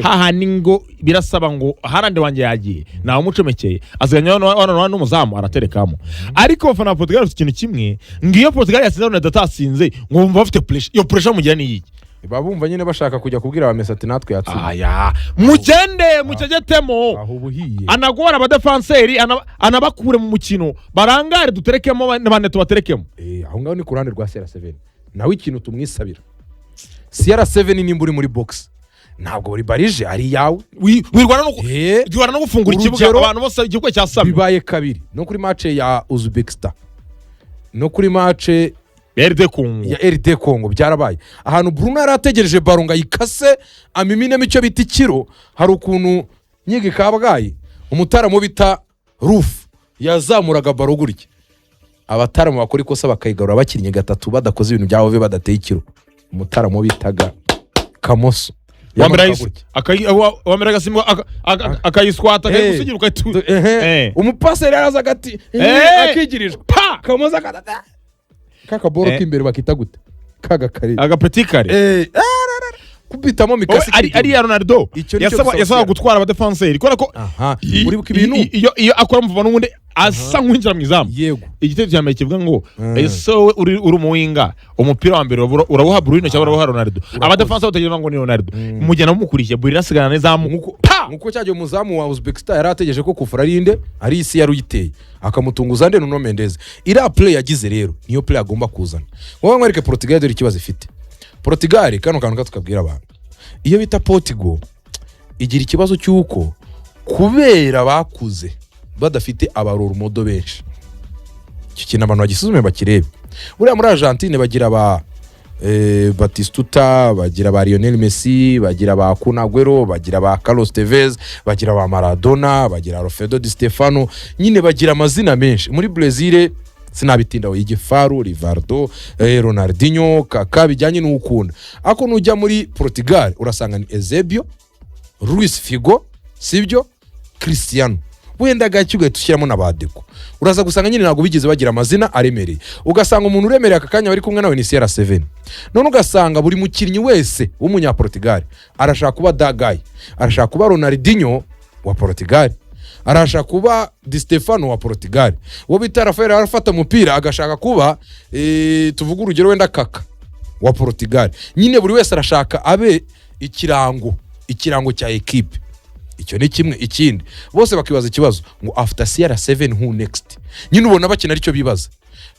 hahani ngo birasaba ngo harandi wanje yagiye nawe umucomekeye aziganya n'umuzamu araterekamo ariko bafana Portugal bafite ikintu kimwe ngiyo Portugal yasinze na datasinze ngo bumva bafite pressure iyo pressure mugira ni yiki babumva nyine bashaka kujya kubwira Messi ati natwe yatsinze mugende mucegetemo anagora abadefenseri anabakure mu mukino barangare duterekemo n'abane tubaterekemo aho ngaho ni ku ruhande rwa CR7 nawe ikintu tumwisabira CR7 nimba uri muri box ntabwo uri barije ari yawe wirwana no gufungura ikibuga abantu bose igihugu cyasabye bibaye kabiri no kuri match ya Uzbekistan no kuri match ya RD Congo byarabaye ahantu Bruno yarategereje baronga yikase amimine mico bita ikiro hari ukuntu nyigi kabgayi umutaramo bita Roof yazamuraga baro gurike abataramo bakora ikosa bakayigarura bakinnye gatatu badakoze ibintu byabo badateye ikiro umutaramo bitaga Kamoso wamera gasimwa akayiswata akagusigira ukatu umupaseri araza gati akigirijwe Kamoso akadata kaka boro kimbere bakita gute kaga kare agapeti kare kubitamo mikasi ari ya Ronaldo yasaba gutwara abadefenseri kora ko uri buka ibintu iyo akora muvuba n'undi asa nkwinjira mu izamu igitego cya mbere kivuga ngo so uri umuwinga umupira wa mbere urabuha Bruno cyangwa urabuha Ronaldo abadefenseri bategereje ngo ni Ronaldo mugena mumukurikiye Bruno asigana n'izamu nkuko cyaje umuzamu wa Uzbekistan yarategereje ko Kufra arinde ari isi yaruyiteye akamutunguza nde Nuno Mendes ira play yagize rero niyo play agomba kuzana wowe mwereke Portugal dore ikibazo ifite Portugal kano kantu tukabwira abantu iyo bita Portugal igira ikibazo cyuko kubera bakuze badafite abarora modo benshi icyo kintu abantu bagisuzume bakirebe buriya muri Argentine bagira ba Batistuta bagira ba Lionel Messi bagira ba Kun Agüero bagira ba Carlos Tevez bagira ba Maradona bagira Alfredo Di Stefano nyine bagira amazina menshi muri Brazil sinabitindaho Igifaru Rivaldo Ronaldinho Kaká bijyanye n'ukunda ako nujya muri Portugal urasanga ni Eusebio Luis Figo sibyo Cristiano wenda gacyuga tushyiramo nabadeko uraza gusanga nyine nago bigeze bagira amazina aremereye ugasanga umuntu uremereye akakanya bari kumwe nawe ni CR7 none ugasanga buri mukinnyi wese w'umunya Portugal arashaka kuba Dagay arashaka kuba Ronaldinho wa Portugal arashaka kuba Di Stefano wa Portugal wo bita Rafael arafata umupira agashaka kuba tuvuga urugero wenda Kaka wa Portugal nyine buri wese arashaka abe ikirango cya equipe icyo ni kimwe ikindi bose bakibaza ikibazo ngo after CR7 who next nyine ubona bakina aricyo bibaza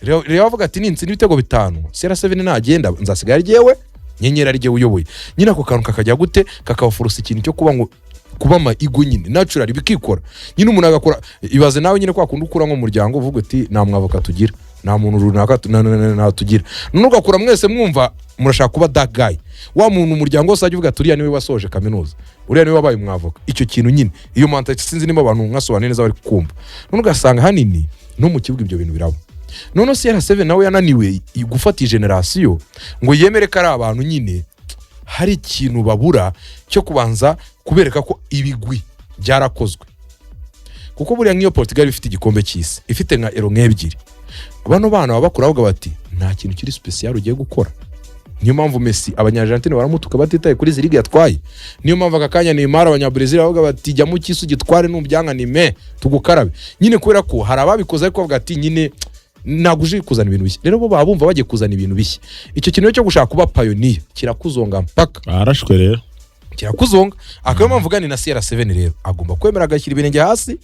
rero bavuga ati ninsi n'ibitego bitanu CR7 nagenda nzasigara ryewe nyenyera rye uyoboye nyine ako kantu kakajya gute kakawufurusa ikintu cyo kuba ngo kuba ma igo nyine natural bikikora nyine umuntu agakora ibaze nawe nyine kwa kundi ukura nko muryango uvuga ati nta mwavoka tugira nta muntu runaka na tugira none ugakura mwese mwumva murashaka kuba that guy wa muntu umuryango wose ajya uvuga turiya niwe wasoje kaminuza uriya niwe wabaye umwavoka icyo kintu nyine iyo mentality sinzi niba abantu mwasobanura neza bari kumva none ugasanga hanini no mu kibuga ibyo bintu birabo none CR7 nawe yananiwe gufata generation ngo yemere ko ari abantu nyine hari ikintu babura cyo kubanza kubereka ko ibigwi byarakozwe kuko buriya nk'iyo Portugal ifite igikombe cy'isi ifite nka ero nk'ebyiri bano bana babakura bavuga bati nta kintu kiri special ugiye gukora niyo mpamvu Messi abanyargentine baramutuka batitaye kuri ziriga yatwaye niyo mpamvu akakanya Neymar abanyabrazil bavuga bati jya mu kisu gitware n'ubyanga ni me tugukarabe nyine kubera ko hari ababikoze ariko bavuga ati nyine naguje kuzana ibintu bishya rero bo babumva bagiye kuzana ibintu bishya icyo kintu cyo gushaka kuba pioneer kirakuzonga mpaka arashwe rero kirakuzonga akayo mpamvu gani na CR7 rero agomba kwemera agashyira ibirenge hasi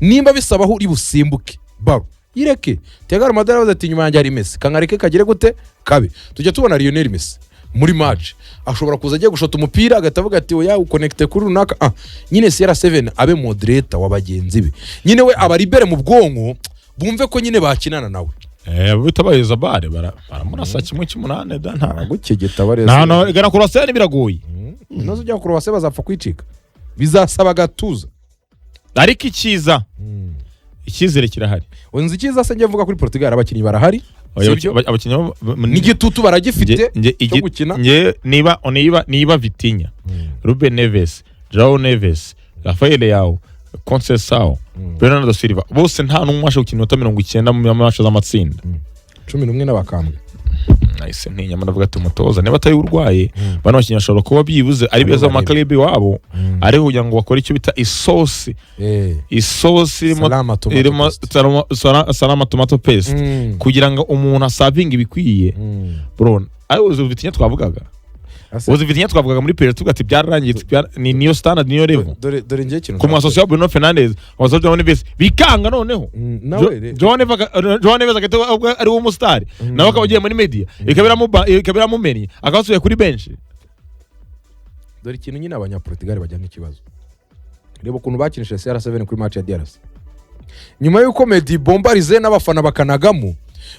nimba bisaba aho uri busimbuke baro ireke tegara madara bazati nyuma yanjye ari Messi kangareke kagire gute kabe tujya tubona Lionel Messi muri match ashobora kuza agiye gushota umupira agahita avuga ati oya uconnecte kuri runaka nyine CR7 abe moderator wa bagenzi be nyine we aba libere mu bwonko bumve ko nyine bakinana nawe bitabayeza bare baramurasa kimwe cy'umunane da nta gukegeta bareza nta igana kurasa biragoye nozo ujya kurasa bazapfa kwicika bizasaba gatuza ariko icyizere kirahari unzi icyiza se njye mvuga kuri Portugal abakinnyi barahari abakinnyi n'igitutu baragifite cyo gukina niba Vitinha Ruben Neves João Neves Rafael Leao Conceição Bernardo Silva bose nta n'umwe washe gukina 90 mu match z'amatsinda 11 n'abakambwe nahise ntinya ndavuga ati umutoza niba atari urwaye bano bakinnyi bashobora kuba byibuze ari beza mu makalibi wabo ari kugira ngo bakore icyo bita isosi irimo salama tomato paste kugira ngo umuntu asavinga ibikwiye bro ayo Vitinha twavugaga Vitinha twavugaga muri period tugati byararangiye niyo standard niyo level dore ngiye kintu ku mwasosiyo Bruno Fernandes wazoje João Neves bikanga noneho João Neves agate ari wo mustari nawe akabagiye muri media ikabira mu meni akasuye kuri bench dore ikintu nyine abanyaportugal bajya n'ikibazo reba ukuntu bakinisha CR7 kuri match ya DRC nyuma yuko Medi bombarize n'abafana bakanagamo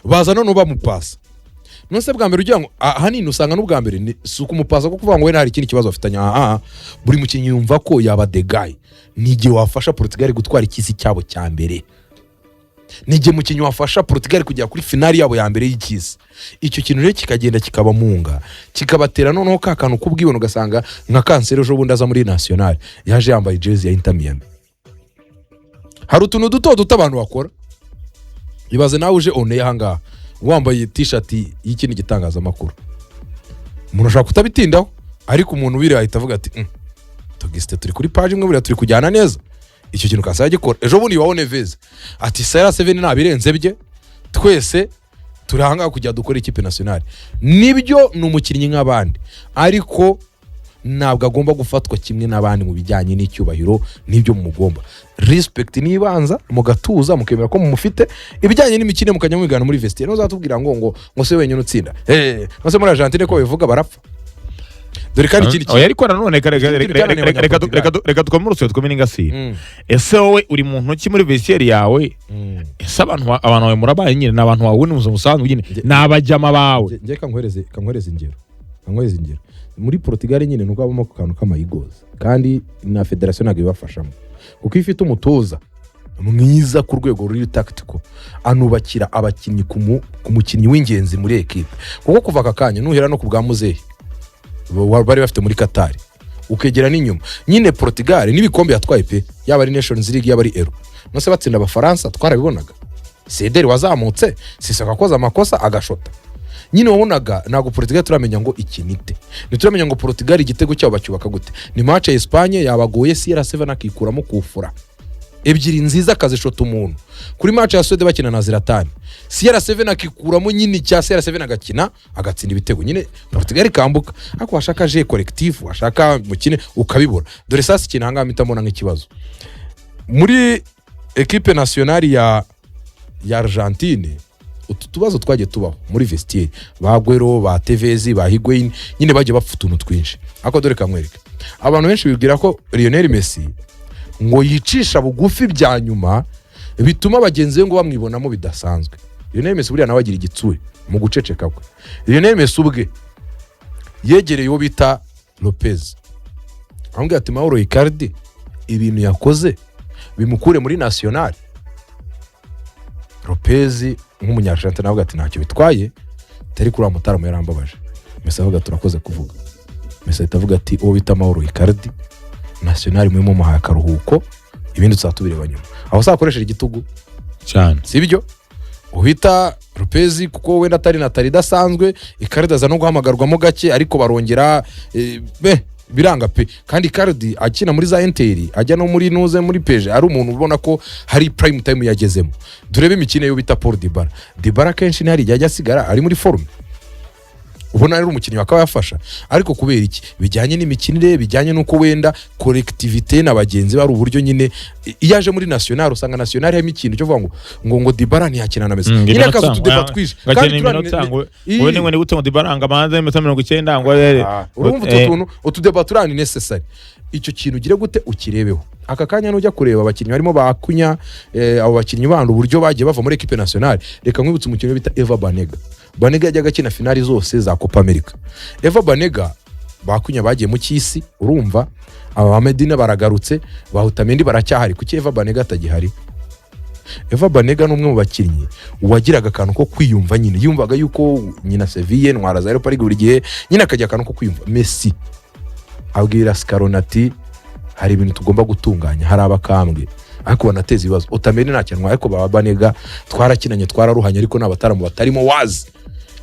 baza none bamupasa nose bwa mbere ugira ngo hanini usanga n'ubwa mbere suko umupasa ko kuvuga ngo we ntari ikindi kibazo afitanya buri mukinyi yumva ko yaba the guy nige wafasha Portugal gutwara ikisi cyabo cya mbere nige mukinyi wafasha Portugal kujya kuri finali yabo ya mbere y'ikisi icyo kintu rero kikagenda kikaba munga kikabatera noneho kakantu kubwibona ugasanga nka kansero ejo bundi aza muri national yaje yambaye jersey ya Inter Miami hari utuntu duto abantu bakora ibaze nawe uje one yahanga wambaye t-shirt y'ikindi gitangazamakuru umuntu ashaka kutabitindaho ariko umuntu biri ahita avuga ati tugiste turi kuri page imwe buri turi kujyana neza icyo kintu kasaya gikora ejo bundi waone Neves ati CR7 nabirenze bye twese turahanga kujya dukora ikipe national nibyo n'umukinnyi nk'abandi ariko ntabwo agomba gufatwa kimwe n'abandi mu bijyanye n'icyubahiro n'ibyo mugomba respect nibanza mugatuza mukemera ko mumufite ibijyanye n'imikine mukanya mwigana muri vestiaire no zatubwira ngo se wenyine utsinda no se muri Argentine ko bivuga barapfa dore kandi ikindi oya ariko nanone reka tukomuruse twomeningasira ese wowe uri mu ntoki muri vestiaire yawe ese abantu bawe murabaye nyine n'abantu wawe ni musanzwe nyine nabajama bawe ngiye kankoreze ingero muri Portugal nyine nuko abamo ku kantu k'amayigoza kandi na federation ntabwo ibafashamo kuko ifite umutoza mwiza ku rwego ruri tactical anubakira abakinnyi ku mukinnyi w'ingenzi muri equipe kuko kuva akakanya nuhera no ku bwa muzehe bari bafite muri Qatar ukegera n'inyuma nyine Portugal n'ibikombe yatwaye pe yaba ari Nations League yaba ari Euro nose batsinda abafaransa twarabibonaga Cedric wazamutse Sisaka koza amakosa agashota nyine wabonaga nago Portugal turamenya ngo ikinite nituramenya ngo Portugal igitego cyabo bacyubaka gute ni match ya Espagne yabagoye CR7 akikuramo kufura ebyiri nziza kazishota umuntu kuri match ya Suède bakina na Zlatan CR7 akikuramo nyine cya CR7 agakina agatsinda ibitego nyine Portugal ikambuka ako washaka je collectif washaka mukine ukabibura dore sasa kinanga mitamona nk'ikibazo muri equipe nationale ya Argentine utu tubazo twagiye tubaho muri vestiaire bagwero ba Tevez ba Higuain nyine bagiye bapfa utuntu twinshi ako dore kamwereka abantu benshi bibwira ko Lionel Messi ngo yicisha bugufi bya nyuma bituma bagenzi be ngo bamwibonamo bidasanzwe Lionel Messi buriya nawe agira igitsure mu guceceka kwe Lionel Messi ubwe yegereye uwo bita Lopez ambwira ati Mauro Icardi ibintu yakoze bimukure muri national Lopez nk'umunyarwanda navuga ati ntacyo bitwaye tari kuri amutaramu yarambabaje Messi avuga turakoze kuvuga Messi itavuga ati uwo bita Mauro Icardi national mu muhaye akaruhuko ibindi tuzatubire banyuma aho sakoresheje igitugu cyane sibyo uhita Lopez kuko wenda atari natari dasanzwe Icardi aza no guhamagarwamo gake ariko barongera biranga pe kandi Icardi akina muri za Inter ajya no muri nuze muri PSG ari umuntu ubona ko hari prime time yagezemo durebe imikino yo bita Paul Dybala kenshi ntari yajya sigara ari muri forme ubona ari umukinnyi wakaba yafasha, ariko kubera iki bijyanye n'imikinire, bijyanye n'uko wenda collectivité na bagenzi bari uburyo nyine iyo aje muri national usanga national harimo ikintu cyo vuga ngo Dybala ntiyakina na Messi nyine akaza tudeba twishe kandi turango wowe ni ngone gutonga Dybala ngamanze 90 ngo urumva utudeba turani necessary. Icyo kintu ugire gute ukirebeho aka kanya nujya kureba abakinnyi barimo bakunya abo bakinnyi bandi uburyo bagiye bava muri equipe nationale. Reka nkwibutse umukinnyi bita Eva Banega yajyaga akina finali zose za Copa America. Eva Banega bakunya bagiye mu cyisi, urumva aba Medina baragarutse, bahutamendi baracyahari, kuki Eva Banega atagihari? Eva Banega n'umwe mu bakinnyi wagiraga akantu ko kwiyumva, nyine yumvaga yuko nyina Sevilla ntwara za Europa League buri gihe nyine akajya akantu ko kwiyumva. Messi abwira Scaronati hari ibintu tugomba gutunganya, hari abakambwe ariko banateza ibibazo. Otamendi ntakinwa ariko baba Banega twarakinanye twararuhanye, ariko n'abataramu batarimo wazi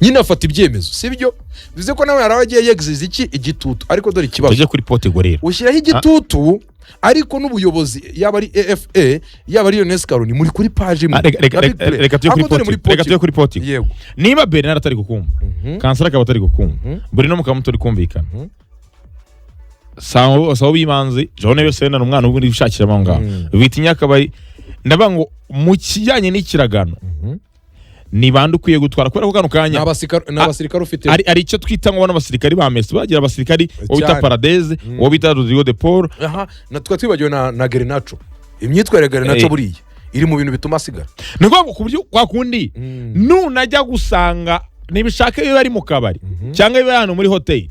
nyine afata ibyemezo, sibyo bivuze ko nawe yarabagiye yegize iki igitutu. Ariko dore ikibazo tujye kuri Portugal rero ushyiraho igitutu ariko n'ubuyobozi yaba ari AFA yaba ari Lionel Scaloni muri kuri page imwe. Reka tujye kuri Portugal yego. Niba Bernard atari gukumva Kansara akaba atari gukumva Bruno mukamuto rikumvikana sawo bimanzi Jone Besena n'umwana ubundi bishakira amanga bitinya akabaye ndaba ngo mu kijyanye n'ikiragano ni bande ukwiye gutwara kubera ko kano kanya n'abasirikare ufite ari icyo twita ngo n'abasirikare ba Messi bagira abasirikare wo bita Paradise wo bita Rodrigo de Paul natwe twibagiwe na Garnacho. Imyitwarire Garnacho buriya iri mu bintu bituma asigara, ni ngombwa ku buryo kwakundi nunajya gusanga nibishaka biba ari mu kabari cyangwa biba hano muri hotel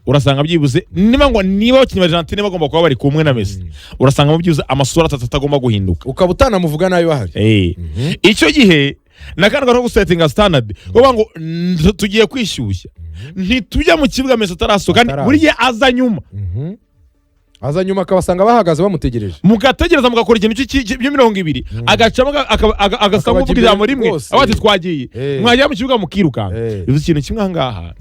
urasanga byibuze niba abakinnyi ba Argentine bagomba kuba bari kumwe na Messi urasanga byibuze amasura atagomba guhinduka, ukaba utanamuvuga nayo bahari. Icyo gihe nakandi no gusettinga standard kuvuga ngo tugiye kwishyushya ntitujya mu kibuga Messi atarasohoka kandi buriye aza nyuma akabasanga bahagaze bamutegereje, mugategereza mugakora ikintu cy'imirongo agacamo agasaba uvuga ijambo rimwe abati twagiye mwajya mu kibuga mukirukanka. Bivuze ikintu kimwe ahangaha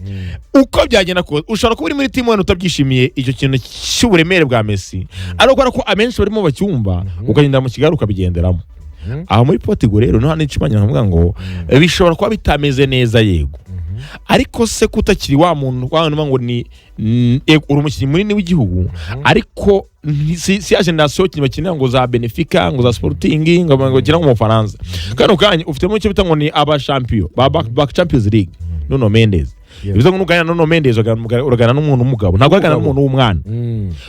uko byagenda ko ushobora kuba uri muri timu wenda utabyishimiye icyo kintu cy'uburemere bwa Messi, ariko ko amenshi barimo bacyumva ukagenda mu kigali ukabigenderamo. Aho muri Portugal rero nta n'icimanya nkavuga ngo bishobora kuba bitameze neza yego, ariko se kutakiri wa muntu ngo ni uri umukinnyi munini w'igihugu ariko si ya generation kintu bakinira ngo za Benfica ngo za Sporting ngo kira mu Faransa kano kanya ufite mu cyo bita ngo ni aba champion ba Champions League Nuno Mendes. Bivuze ngo nugana Nuno Mendes uragana n'umuntu umugabo ntabwo agana n'umuntu w'umwana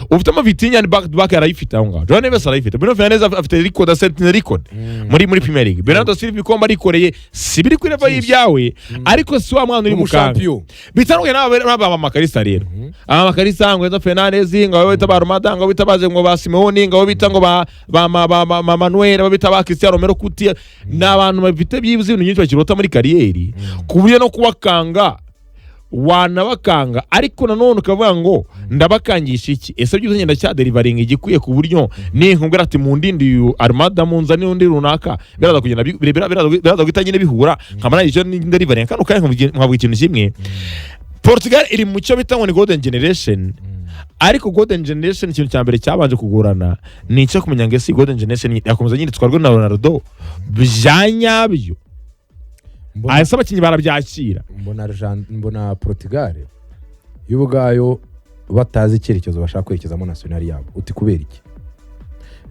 ufite amavitinya ni back yarayifite aho ngaho. João Neves arayifite, Bruno Fernandes afite record muri Premier League. Bernardo Silva bikomba rikoreye sibiri kuri level y'ibyawe ariko si wa mwana uri mu champion bitandukanye n'aba makarisa rero. Aba makarisa ngo Fernandes ngo bita ba Romada ngo bita baje ngo ba Simeone ngo bita ngo ba Manuel bita ba Cristiano Romero kuti n'abantu bafite byibuze ibintu nyinshi bakirota muri kariyeri kuburyo no kubakanga wanabakanga ariko nanone ukavuga ngo ndabakangisha iki ese byuze ngenda cya delivering igikwiye ku buryo ni nkubwira ati mu ndindi Armada munza ni undi runaka biraza kugenda biraza gutanyine bihura nkamana icyo delivering kandi ukavuga ikintu kimwe. Portugal iri mu cyo bita ngo ni golden generation, ariko golden generation ikintu cya mbere cyabanje kugorana ni icyo kumenya ngo ese golden generation yakomeza nyine twarwe na Ronaldo byanyabyo asa abakinnyi barabyakira. Mbona Portugal y'ubwayo batazi icyerekezo bashaka kwerekezamo national yabo. Uti kubera iki?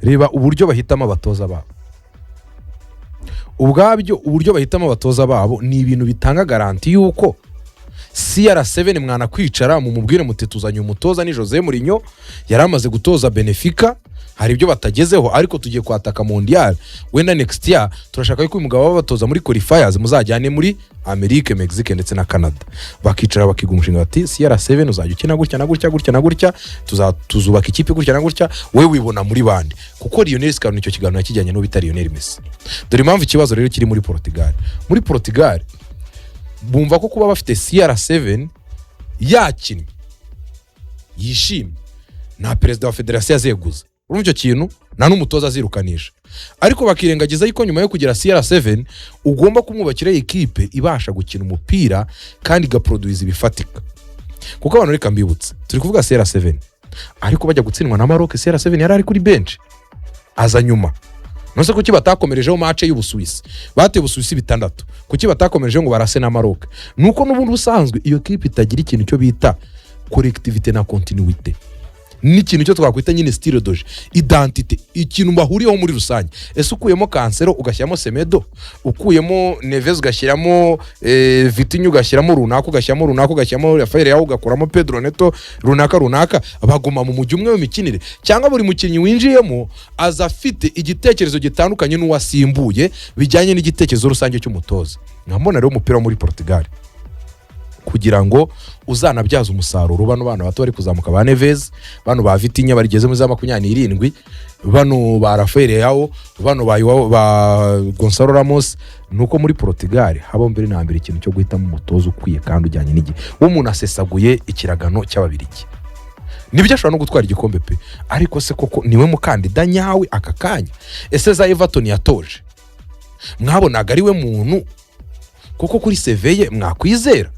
Reba uburyo bahitamo abatoza babo ubwabyo, uburyo bahitamo abatoza babo ni ibintu bitanga garanti yuko CR7 mwana kwicara mu mubwire mutetuzanye umutoza ni Jose Mourinho yaramaze gutoza Benfica, hari ibyo batagezeho ariko tugiye kwataka mondial wenda next year turashaka yuko umugabo w'abatoza muri qualifiers muzajyane muri Amerique, Mexique ndetse na Canada, bakicara bakiga umushinga bati CR7 uzajya ukina gutya na gutya gutya na gutya tuzubaka ikipe gutya na gutya, we wibona muri bande kuko Lionel Scaloni icyo kiganiro yakijyanye no bita Lionel Messi. Dore impamvu ikibazo rero kiri muri Portugal bumva ko kuba bafite CR7 yakinnye yishimye na perezida wa federasiyo azeguza urumva icyo kintu nta n'umutoza azirukanisha, ariko bakirengagiza yuko nyuma yo kugira CR7 ugomba kumwubakira ekipe ibasha gukina umupira kandi igaproduce ibifatika. Kuko abantu reka mbibutse turi kuvuga CR7 ariko bajya gutsindwa na Maroc, CR7 yari ari kuri bench aza nyuma nose kuki batakomerejeho match y'Ubusuwisi bateye Ubusuwisi 6 kuki batakomerejeho ngo barase na Maroc nuko n'ubundi busanzwe iyo kipe itagira ikintu cyo bita collectivité na continuité n'ikintu cyo twakwita nyine style doje identité ikintu bahuriyeho muri rusange ese ukuyemo Cancelo ugashyiramo Semedo ukuyemo Neves ugashyiramo Vitinho ugashyiramo runaka ugashyiramo Rafael Leao ugakuramo Pedro Neto runaka baguma mu mujyi umwe w'imikinire cyangwa buri mukinyi winjiyemo aza afite igitekerezo gitandukanye n'uwasimbuye bijyanye n'igitekerezo rusange cy'umutoza nkambona rero umupira muri Portugal kugira ngo uzanabyaza umusaruro bano bana bato bari kuzamuka ba Neves bano ba Vitinha barigeze mu za 27 bano ba Rafael Leao bano ba Gonçalo Ramos nuko muri Portugal habo mbere na mbere ikintu cyo guhitamo umutozo ukwiye kandi ujyanye n'igihe umuntu asesaguye ikiragano cy'ababirigi nibyo ashobora no gutwara igikombe pe ariko se koko niwe mukandida nyawe akakanya ese za Everton yatoje mwabonaga ari we muntu koko kuri CV mwakwizera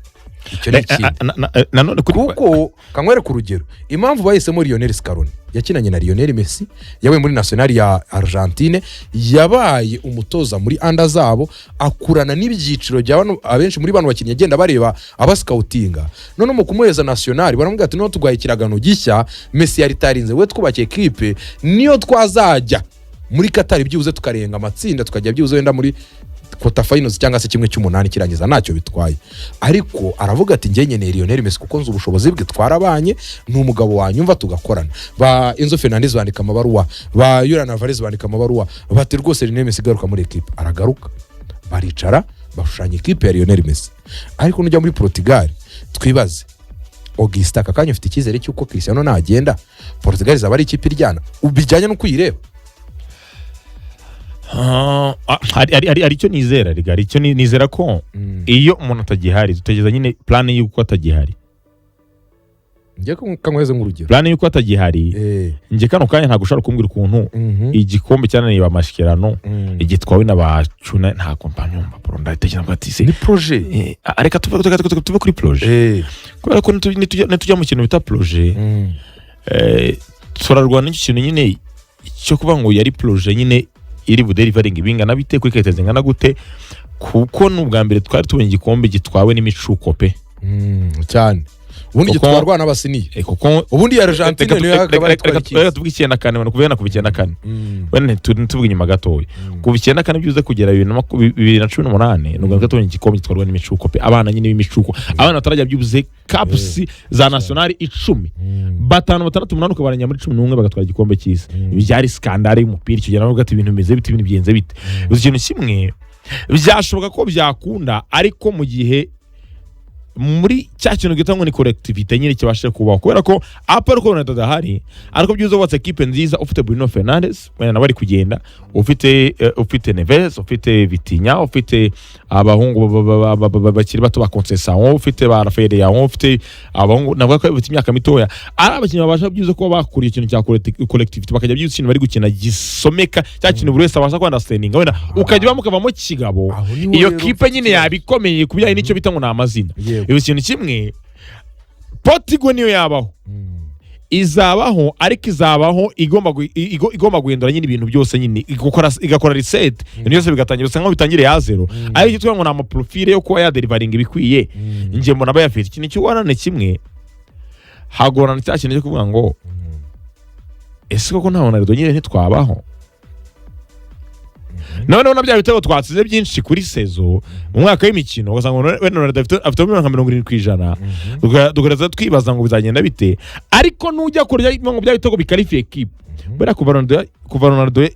icyo ni kuko kanywere ku rugero impamvu bahisemo Lionel Scaloni yakinanye na Lionel Messi yawe muri national ya Argentine yabaye umutoza muri anda zabo akurana n'ibyiciro by'abantu abenshi muri bano bakinnyi agenda bareba abascoutinga none mu kumuheza national baramubwira ati no tugwaye kiragano gishya Messi yari tarinze we twubakiye equipe niyo twazajya muri Qatar byibuze tukarenga amatsinda tukajya byibuze wenda muri quarter finals cyangwa se kimwe cy'umunani kirangiza ntacyo bitwaye ariko aravuga ati njye nkeneye Lionel Messi kuko nzi ubushobozi bwe twarabanye n'umugabo wanyumva tugakorana ba Enzo Fernandez bandika amabaruwa ba Julian Alvarez bandika amabaruwa bati rwose Lionel Messi garuka muri equipe aragaruka baricara bashushanya equipe ya Lionel Messi ariko nujya muri Portugal twibaze Augusta kakanya ufite ikizere cy'uko Cristiano nagenda Portugal zaba ari ikipe iryana ubijyanye no kuyireba hari icyo nizera rigari icyo nizera ko iyo umuntu atagihari tutegeza nyine plan y'uko atagihari ngiye kanyweze nk'urugero plan y'uko atagihari ngiye kano kanya nta gushaka kumbwira ukuntu igikombe cyananiye bamashikirano igitwawe n'abacuna nta kompanyo mpapuro ndatekereza ko ati ni projet areka tuve kuri projet kubera ko nitujya mu kintu bita projet turarwana n'icyo kintu nyine cyo kuba ngo yari projet nyine iri budelivering ibingana bite kuri Kayiteze ngana gute kuko n'ubwa mbere twari tubonye igikombe gitwawe n'imicuko pe cyane ubundi gitwarwa n'abasiniye kuko ubundi ya Argentine niyo yakaba tuvuga 94 bano kuvena ku 94 wene tuvuga inyuma gatoya ku 94 byuze kugera 2018 n'ubwo tubonye igikombe gitwarwa n'imicuko pe abana nyine b'imicuko abana batarajya byuze caps za national 10 batanu batandatu munani ukabaranya muri 11 bagatwara igikombe cy'isi byari skandale y'umupira icyo gihe navuga ati ibintu bimeze bite ibintu bigenze bite ikintu kimwe byashoboka ko byakunda ariko mu gihe muri cya kintu gita ngo ni collectivité nyine kibashe kubaho kubera ko apa ruko Ronaldo dahari ariko byuzo watse equipe nziza ufite Bruno Fernandes wena bari kugenda ufite Neves ufite Vitinha ufite abahungu bakiri bato ba Conceição ufite ba Rafael Leao ufite abahungu navuga ko bafite imyaka mitoya ari abakinnyi babasha byuzo ko bakuriye ikintu cya collectivité bakajya byuzo ikintu bari gukina gisomeka cya kintu buri wese abasha kwanda standing wenda ukajya bamukavamo kigabo iyo kipe nyine yabikomeye kubijyanye n'icyo bita ngo na amazina ikintu kimwe Portugal niyo yabaho izabaho ariko izabaho igomba guhindura nyine ibintu byose nyine igakora reset ibintu byose bigatangira usanga bitangire ya zero ariko twa ngo na ama profile yo kuba ya delivering ibikwiye nje mbona bayafite ikintu cy'uwarane kimwe hagorana cya kintu cyo kuvuga ngo ese koko nta Ronaldo nyine ntitwabaho none bya bitego twatsize byinshi kuri sezo mu mwaka w'imikino ugasanga Ronaldo afite 70% dukoreza twibaza ngo bizagenda bite ariko nujya kurya ngo bya bitego bikarifiye equipe bera kuva Ronaldo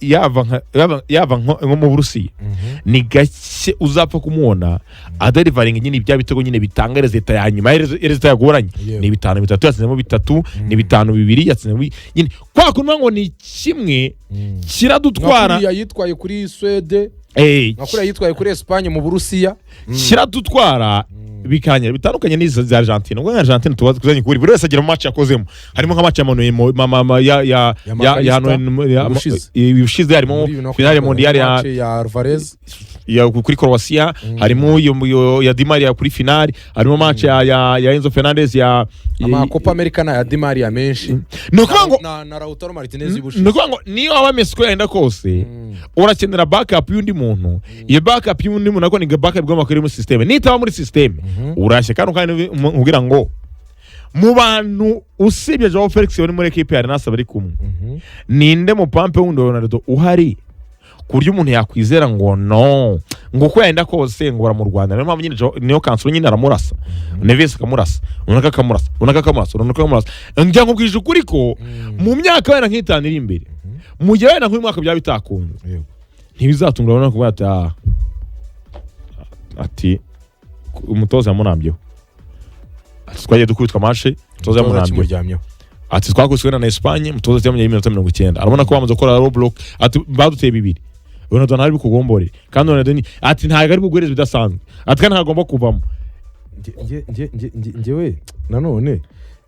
yava nko mu Burusiya ni gake uzapfa kumubona adelivering nyine bya bitego nyine bitanga rezeta ya nyuma rezeta yagoranye ni 5-3 yatsinzemo 3 ni 5-2 yatsinzemo nyine kwa kunwa ngo ni kimwe kiradutwara yitwaye kuri Swede nakura yitwaye kuri Espagne mu Burusiya kiradutwara bikanya bitandukanye n'izi za Argentine ngo Argentine tubaze kuzanye kuri buri wese agira mu match yakozemo harimo nka match ya Manuel ya Ushize harimo finale mondiale ya Alvarez kuri Croatia, harimo ya Di Maria kuri finale, harimo match ya Enzo Fernandez ya Copa America na ya Di Maria menshi nukuvuga ngo na Lautaro Martinez y'ubushize. nukuvuga ngo niyo waba Messi ko yenda kose urakenera backup y'undi muntu. Iyo backup y'undi muntu nako ni backup bw'amakuru muri system, nitaba muri system urashye kandi ubwira ngo mu bantu usibye Joao Felix uri muri equipe ya Al-Nassr bari kumwe ninde mu pampe wundi Ronaldo uhari ku buryo umuntu yakwizera ngo no ngo ko yenda kose ngo bara mu Rwanda. Niyo mpamvu nyine niyo kansuro nyine aramurasa, Neves akamurasa, unaka kamurasa njya nkubwije ukuri ko mu myaka wenda nk'itanu iri imbere mu gihe wenda nk'uyu mwaka byaba bitakunze ntibizatungura no kuba ati umutoza yamunambyeho, twagiye dukubitwa mashe umutoza yamunambyeho, ati twakubiswe na Espagne umutoza yamunye 90 arabona ko bamaze gukora low block, ati baduteye bibiri Ronaldo ntari bikugombore kandi Ronaldo ati ntago ari bugwereza bidasanzwe, ati kandi ntagomba kuvamo. Ngewe nanone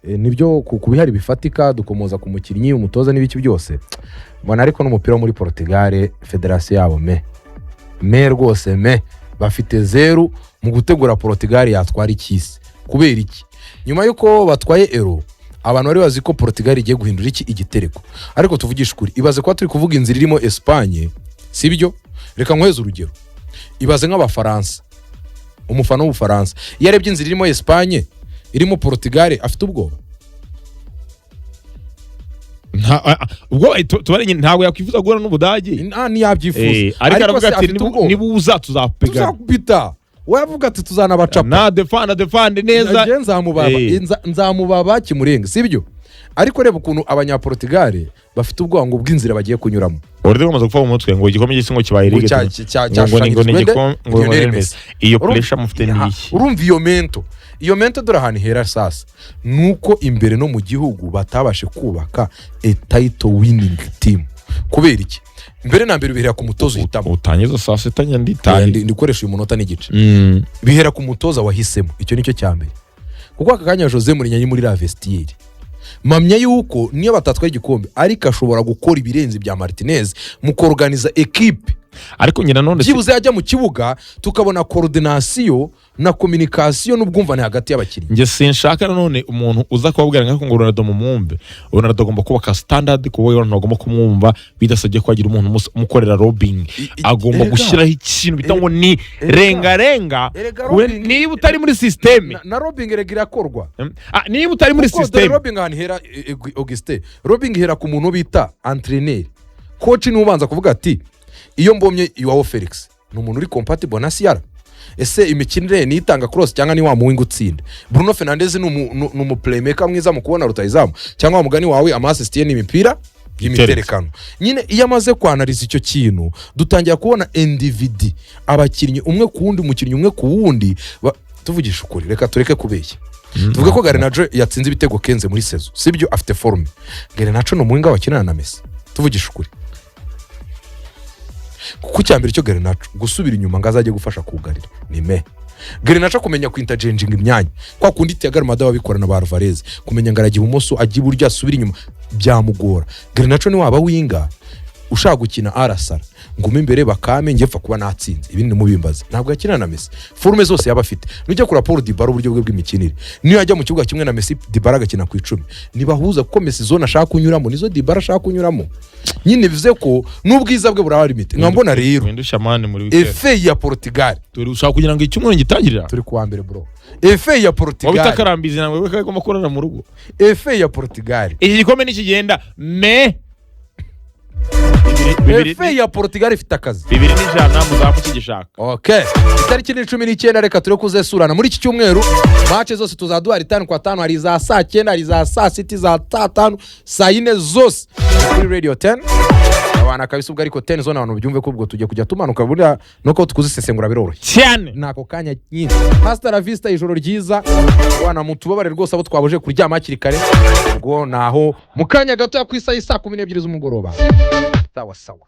nibyo kubihari bifatika dukomoza ku mukinnyi umutoza n'ibiki byose mbona, ariko n'umupira wo muri Portugal federation yabo me rwose bafite 0 mu gutegura Portugal yatwara ikisi. Kubera iki? Nyuma yuko batwaye Euro abantu bari bazi ko Portugal igiye guhindura iki igitereko, ariko tuvugisha ukuri ibaze ko turi kuvuga inzira irimo Espagne, sibyo? Reka nkweze urugero, ibaze nk'abafaransa, umufana w'Ubufaransa yarebye inzira irimo Espagne irimo Portugal afite ubwoba ubwo tubaranye ntago yakwifuza guhura n'Ubudage ntiyabyifuza, ariko aravuga ati nibuza tuzapita wavuga ati tuzanabacapa na defend neza nzamubaba kimurenga, sibyo? Ariko reba ukuntu abanyaportugal bafite ubwoba ngo bw'inzira bagiye kunyuramo. Oride bamaze gupfa mu mutwe ngo igikombe gisingo kibaye Ligue iyo pressure mufite n'iki. Urumva iyo mento dore ahantu hera sasa nuko imbere no mu gihugu batabashe kubaka a title winning team. Kubera iki? Mbere na mbere bihera ku mutoza uhitamo, utangiza saa sita ndikoresha uyu munota n'igice bihera ku mutoza wahisemo, icyo nicyo cyambere. Kuko aka kanya Jose Mourinho muri la vestiaire mamya yuko niyo batatwaye igikombe ariko ashobora gukora ibirenze bya Martinez mu koorganiza equipe, ariko nyina none byibuze yajya mu kibuga tukabona coordination na communication n'ubwumvane hagati y'abakinnyi. Nge sinshaka none umuntu uza kubabwira ngo Ronaldo mumwumve, Ronaldo agomba kubaka standard kubo Ronaldo agomba kumwumva bidasabye ko agira umuntu mukorera robbing, agomba gushiraho ikintu bitango ni renga niba utari muri system na robbing regira korwa niba utari muri system. Robbing ahantu hera Auguste, robbing hera ku muntu bita entraîneur, coach ni ubanza kuvuga ati iyo mbomye Joao Felix ni umuntu uri compatible na Ciara, ese imikinire ni itanga cross cyangwa ni wa muwinga utsinda. Bruno Fernandes ni umu playmaker mwiza mu kubona rutayizamu cyangwa umugani wawe ama-assist ni imipira y'imiterekano. Nyine iyo amaze kwanaliza icyo kintu dutangira kubona individu abakinnyi umwe ku wundi, umukinnyi umwe ku wundi. Tuvugisha ukuri, reka tureke kubeshya. Tuvuge ko Garnacho yatsinze ibitego kenze muri sezo, sibyo? Afite forme. Garnacho no muwinga wakinana na Messi. Tuvugisha ukuri, kuko cyambere cyo Garnacho gusubira inyuma ngazaje gufasha kugarira ni Garnacho kumenya kwinterchanging imyanya kwa kundi Thiago Almada wabikorana ba Alvarez, kumenya ngaragiye ibumoso agiye burya asubira inyuma byamugora. Garnacho ni waba winga ushaka gukina arasara ngume imbere bakame ngepfa kuba natsinze ibindi mubimbaza, ntabwo yakina na Messi. Forme zose yaba afite nujya kuri Paul Dybala uburyo bwe bw'imikinire, niyo yajya mu kibuga kimwe na Messi Dybala agakina ku 10 nibahuza kuko Messi zone ashaka kunyuramo nizo Dybala ashaka kunyuramo. Nyine bivuze ko n'ubwiza bwe buraba limite. Nkambona rero efe ya Portugal turi ushaka kugira ngo icyumweru gitangirira turi kuwa mbere bro. Efe ya Portugal wabitakarambize nawe we kagomba korana mu rugo. Efe ya Portugal iki gikombe nikigenda Efe ya Portugal ifite akazi 200 muzamuki gishaka. Okay, itariki ni 19 reka turi kuzesurana muri iki cyumweru. Match zose tuzaduhari 5 kwa 5, hari za saa 9, hari za saa 6, za 5, saa 4 zose kuri Radio 10. Abana kabisa ubwo ariko 10 zone abantu byumve ko ubwo tujye kujya tumanuka burya nuko tukuzisesengura biroroshye cyane nako kanya nyine. Hasta la vista, ijoro ryiza wana mutubabare rwose abo twaboje kuryama hakiri kare, ubwo naho mukanya gato ya kwisa isa 12 z'umugoroba. Sawa.